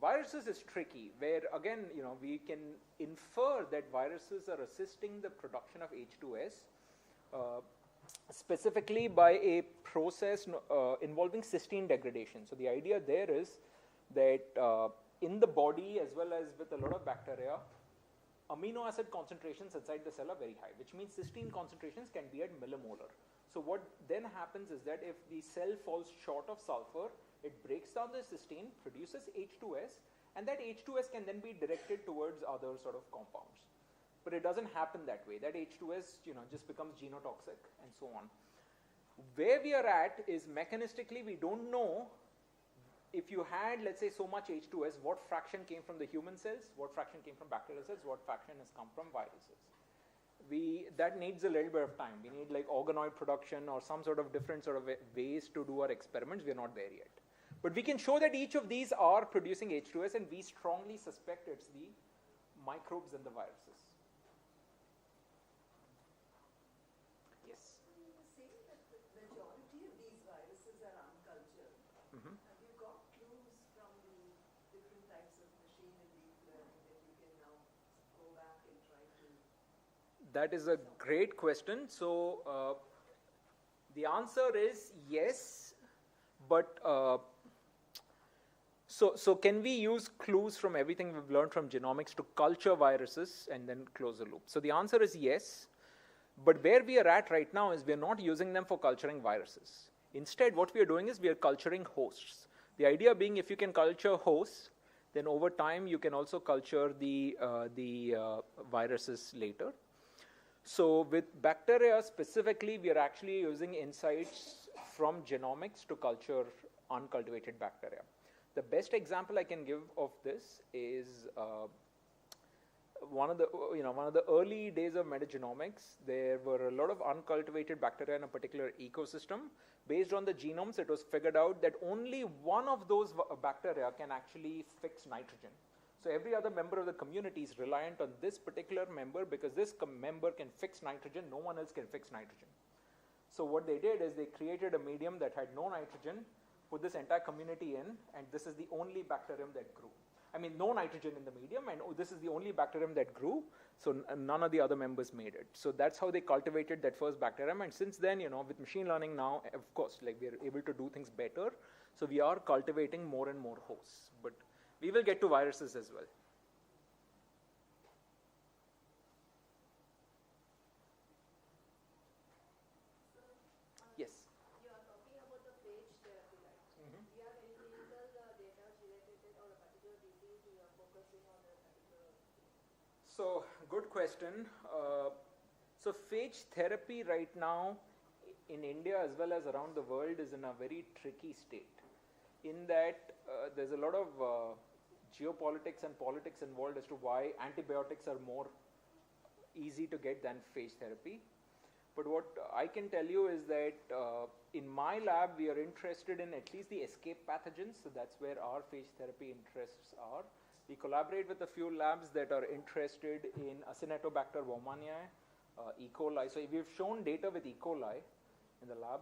Viruses is tricky, where again, we can infer that viruses are assisting the production of H2S, specifically by a process involving cysteine degradation. So the idea there is that in the body, as well as with a lot of bacteria, amino acid concentrations inside the cell are very high, which means cysteine concentrations can be at millimolar. So what then happens is that if the cell falls short of sulfur, it breaks down the cysteine, produces H2S, and that H2S can then be directed towards other sort of compounds. But it doesn't happen that way. That H2S, just becomes genotoxic and so on. Where we are at is mechanistically, we don't know if you had, let's say, so much H2S, what fraction came from the human cells, what fraction came from bacterial cells, what fraction has come from viruses. That needs a little bit of time. We need like organoid production or some sort of different sort of ways to do our experiments. We are not there yet. But we can show that each of these are producing H2S, and we strongly suspect it's the microbes and the viruses. Yes? You were saying that the majority of these viruses are uncultured. Mm-hmm. Have you got clues from the different types of machine and deep learning that you can now go back and try to... That is a great question. So the answer is yes, but so can we use clues from everything we've learned from genomics to culture viruses and then close the loop? So the answer is yes, but where we are at right now is we are not using them for culturing viruses. Instead, what we are doing is we are culturing hosts. The idea being, if you can culture hosts, then over time you can also culture the viruses later. So with bacteria specifically, we are actually using insights from genomics to culture uncultivated bacteria. The best example I can give of this is one of the early days of metagenomics. There were a lot of uncultivated bacteria in a particular ecosystem. Based on the genomes, it was figured out that only one of those bacteria can actually fix nitrogen. So every other member of the community is reliant on this particular member, because this member can fix nitrogen, no one else can fix nitrogen. So what they did is they created a medium that had no nitrogen, put this entire community in, and this is the only bacterium that grew. I mean, no nitrogen in the medium, and this is the only bacterium that grew, so none of the other members made it. So that's how they cultivated that first bacterium, and since then, with machine learning now, of course, like, we are able to do things better, so we are cultivating more and more hosts. But we will get to viruses as well. Yes? You are talking about the phage therapy, right? Mm-hmm. Do you have any clinical data related or a particular disease you are focusing on a particular? So, good question. So phage therapy right now in India as well as around the world is in a very tricky state, in that there's a lot of geopolitics and politics involved as to why antibiotics are more easy to get than phage therapy. But what I can tell you is that in my lab, we are interested in at least the escape pathogens. So that's where our phage therapy interests are. We collaborate with a few labs that are interested in Acinetobacter baumannii, E. coli. So we've shown data with E. coli in the lab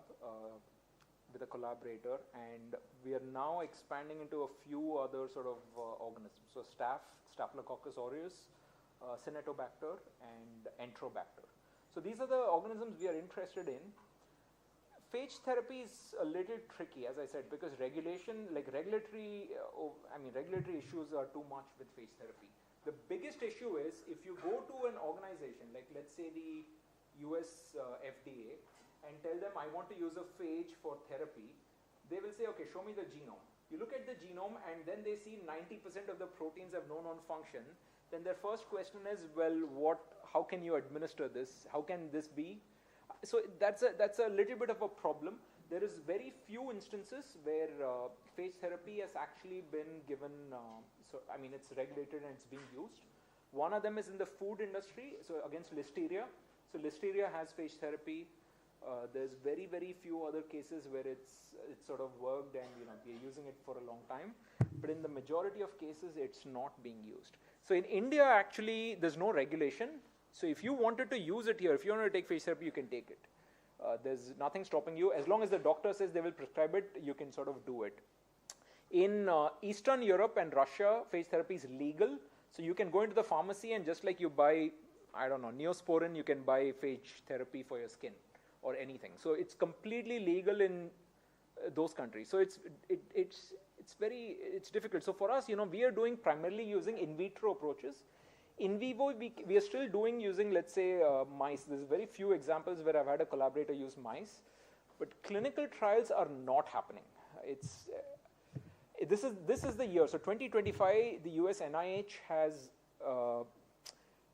with a collaborator, and we are now expanding into a few other sort of organisms. So Staphylococcus aureus, Acinetobacter, and Enterobacter. So these are the organisms we are interested in. Phage therapy is a little tricky, as I said, because regulation, like regulatory issues are too much with phage therapy. The biggest issue is if you go to an organization, like let's say the US FDA, and tell them I want to use a phage for therapy, they will say, okay, show me the genome. You look at the genome and then they see 90% of the proteins have no known function. Then their first question is, well, how can you administer this? How can this be? So that's a little bit of a problem. There is very few instances where phage therapy has actually been given, it's regulated and it's being used. One of them is in the food industry, so against listeria. So listeria has phage therapy. There's very, very few other cases where it's sort of worked and we're using it for a long time. But in the majority of cases, it's not being used. So in India, actually, there's no regulation. So if you wanted to use it here, if you want to take phage therapy, you can take it. There's nothing stopping you. As long as the doctor says they will prescribe it, you can sort of do it. In Eastern Europe and Russia, phage therapy is legal. So you can go into the pharmacy and just like you buy, Neosporin, you can buy phage therapy for your skin or anything. So it's completely legal in those countries. So it's difficult. So for us, we are doing primarily using in vitro approaches. In vivo, we are still doing using, let's say, mice. There's very few examples where I've had a collaborator use mice, but clinical trials are not happening. This is the year. So 2025, the US NIH has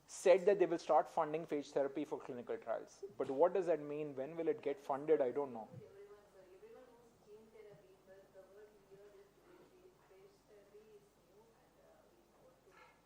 said that they will start funding phage therapy for clinical trials. But what does that mean? When will it get funded? I don't know. Everyone knows gene therapy, but the word we hear is phage therapy is new, and we want to offer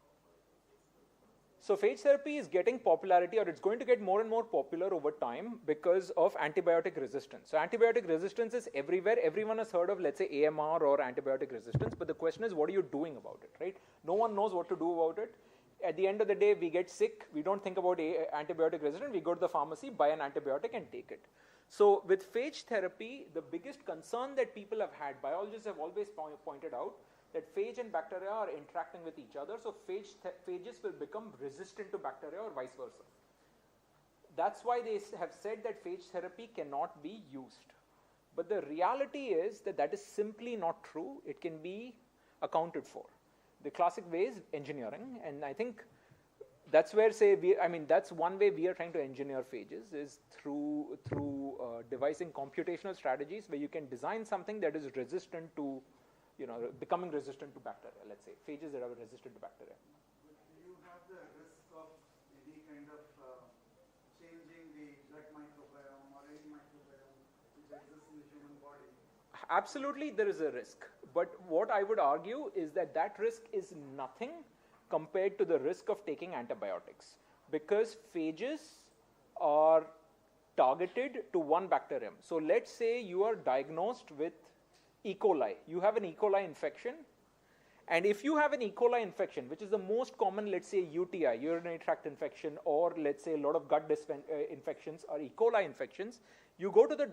this. So phage therapy is getting popularity, or it's going to get more and more popular over time because of antibiotic resistance. So antibiotic resistance is everywhere. Everyone has heard of, let's say, AMR or antibiotic resistance, but the question is, what are you doing about it, right? No one knows what to do about it. At the end of the day, we get sick. We don't think about antibiotic resistance. We go to the pharmacy, buy an antibiotic, and take it. So with phage therapy, the biggest concern that people have had, biologists have always pointed out, that phage and bacteria are interacting with each other. So phages will become resistant to bacteria or vice versa. That's why they have said that phage therapy cannot be used. But the reality is that is simply not true. It can be accounted for. The classic way is engineering, and I think that's where, that's one way we are trying to engineer phages is through devising computational strategies where you can design something that is resistant to, becoming resistant to bacteria. Let's say phages that are resistant to bacteria. But do you have the risk of any kind of changing the blood microbiome or any microbiome which exists in the human body? Absolutely, there is a risk. But what I would argue is that risk is nothing compared to the risk of taking antibiotics, because phages are targeted to one bacterium. So let's say you are diagnosed with E. coli. You have an E. coli infection. And if you have an E. coli infection, which is the most common, let's say UTI, urinary tract infection, or let's say a lot of gut infections or E. coli infections, you go to the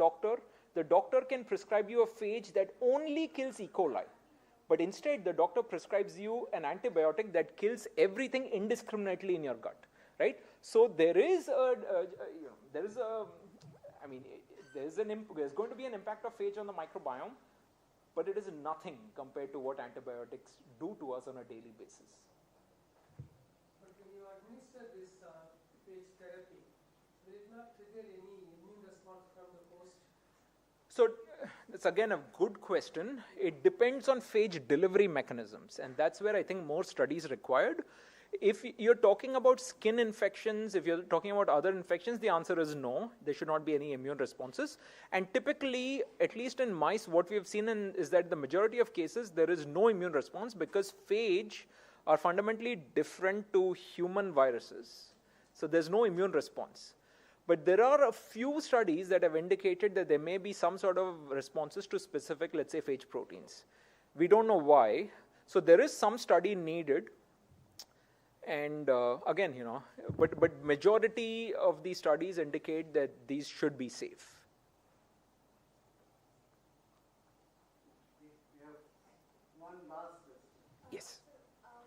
doctor can prescribe you a phage that only kills E. coli. But instead, the doctor prescribes you an antibiotic that kills everything indiscriminately in your gut, right? So there's going to be an impact of phage on the microbiome, but it is nothing compared to what antibiotics do to us on a daily basis. But when you administer this phage therapy, will it not trigger any immune response from the host? So that's again a good question. It depends on phage delivery mechanisms, and that's where I think more studies required. If you're talking about skin infections, if you're talking about other infections, the answer is no. There should not be any immune responses. And typically, at least in mice, what we have seen is that the majority of cases, there is no immune response because phage are fundamentally different to human viruses. So there's no immune response. But there are a few studies that have indicated that there may be some sort of responses to specific, let's say, phage proteins. We don't know why. So there is some study needed. And again, but majority of these studies indicate that these should be safe. We have one last question. Yes.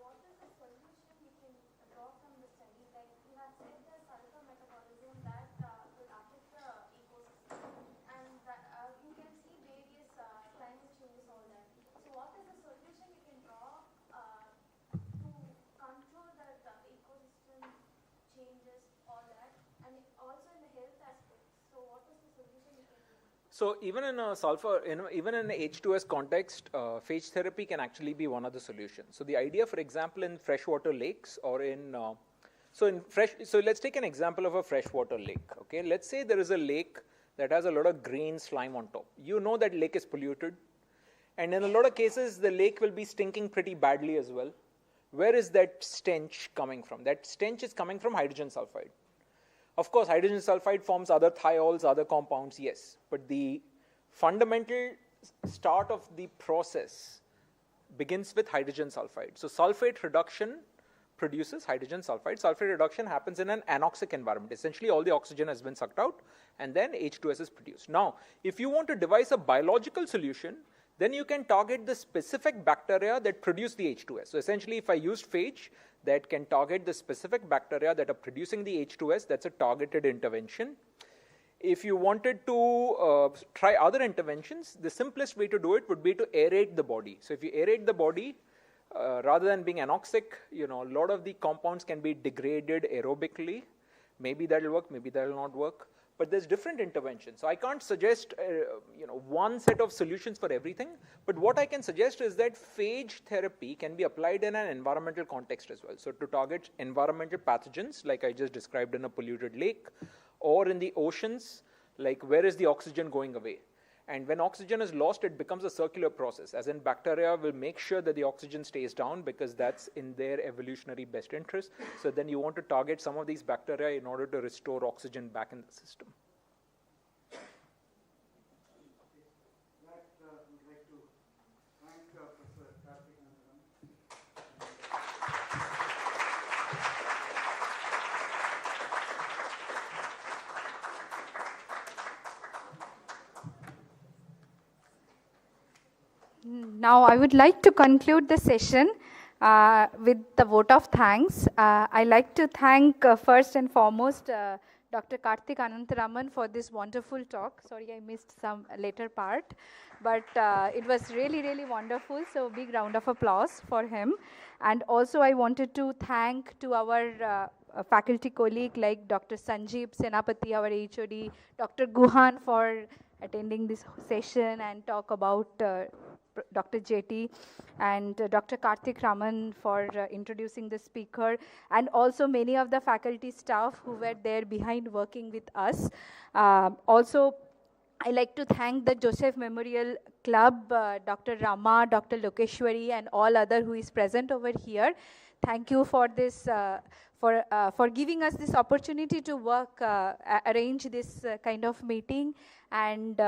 What is the solution we can draw from the study? Like you have said, the sulfur metabolism that will affect the ecosystem, and that, you can see various climate changes, all that. So, what is the solution we can draw to control that ecosystem changes, all that, and also in the health aspect? So, what is the solution we can do? So even in a sulfur, even in the H2S context, phage therapy can actually be one of the solutions. So the idea, for example, in freshwater lakes or so let's take an example of a freshwater lake. Okay, let's say there is a lake that has a lot of green slime on top. You know that lake is polluted, and in a lot of cases, the lake will be stinking pretty badly as well. Where is that stench coming from? That stench is coming from hydrogen sulfide. Of course, hydrogen sulfide forms other thiols, other compounds, yes. But the fundamental start of the process begins with hydrogen sulfide. So sulfate reduction produces hydrogen sulfide. Sulfate reduction happens in an anoxic environment. Essentially, all the oxygen has been sucked out, and then H2S is produced. Now, if you want to devise a biological solution, then you can target the specific bacteria that produce the H2S. So essentially, if I used phage that can target the specific bacteria that are producing the H2S, that's a targeted intervention. If you wanted to try other interventions, the simplest way to do it would be to aerate the body. So if you aerate the body, rather than being anoxic, a lot of the compounds can be degraded aerobically. Maybe that will work, maybe that will not work. But there's different interventions. So I can't suggest one set of solutions for everything. But what I can suggest is that phage therapy can be applied in an environmental context as well. So to target environmental pathogens, like I just described in a polluted lake, or in the oceans, like where is the oxygen going away? And when oxygen is lost, it becomes a circular process, as in bacteria will make sure that the oxygen stays down because that's in their evolutionary best interest. So then you want to target some of these bacteria in order to restore oxygen back in the system. We'd like to thank Professor Karthik Anantharaman. Now, I would like to conclude the session with the vote of thanks. I like to thank first and foremost Dr. Karthik Anantharaman for this wonderful talk. Sorry, I missed some later part, but it was really, really wonderful. So, big round of applause for him. And also, I wanted to thank to our faculty colleague like Dr. Sanjeev Senapati, our HOD, Dr. Guhan for attending this session and talk about Dr. JT, and Dr. Karthik Raman for introducing the speaker, and also many of the faculty staff who were there behind working with us. Also, I like to thank the Joseph Memorial Club, Dr. Rama, Dr. Lokeshwari, and all other who is present over here. Thank you for this, for giving us this opportunity to work, arrange this kind of meeting, and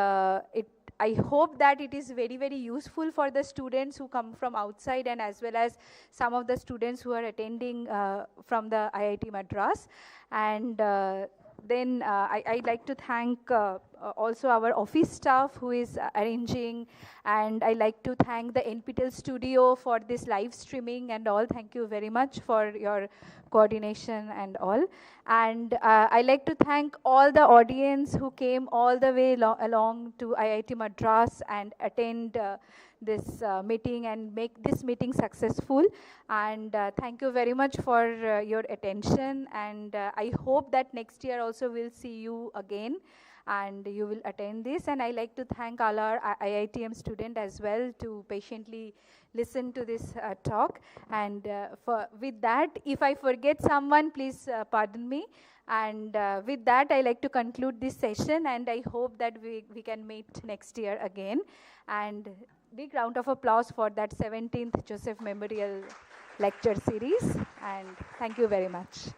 I hope that it is very, very useful for the students who come from outside, and as well as some of the students who are attending from the IIT Madras. And then I'd like to thank also our office staff who is arranging, and I like to thank the NPTEL studio for this live streaming and all. Thank you very much for your coordination and all. And I like to thank all the audience who came all the way along to IIT Madras and attend this meeting and make this meeting successful. And thank you very much for your attention. And I hope that next year also we'll see you again. and you will attend this. And I like to thank all our IITM student as well to patiently listen to this talk. And with that, if I forget someone, please pardon me. And with that, I like to conclude this session, and I hope that we can meet next year again. And big round of applause for that 17th Joseph Memorial Lecture Series. And thank you very much.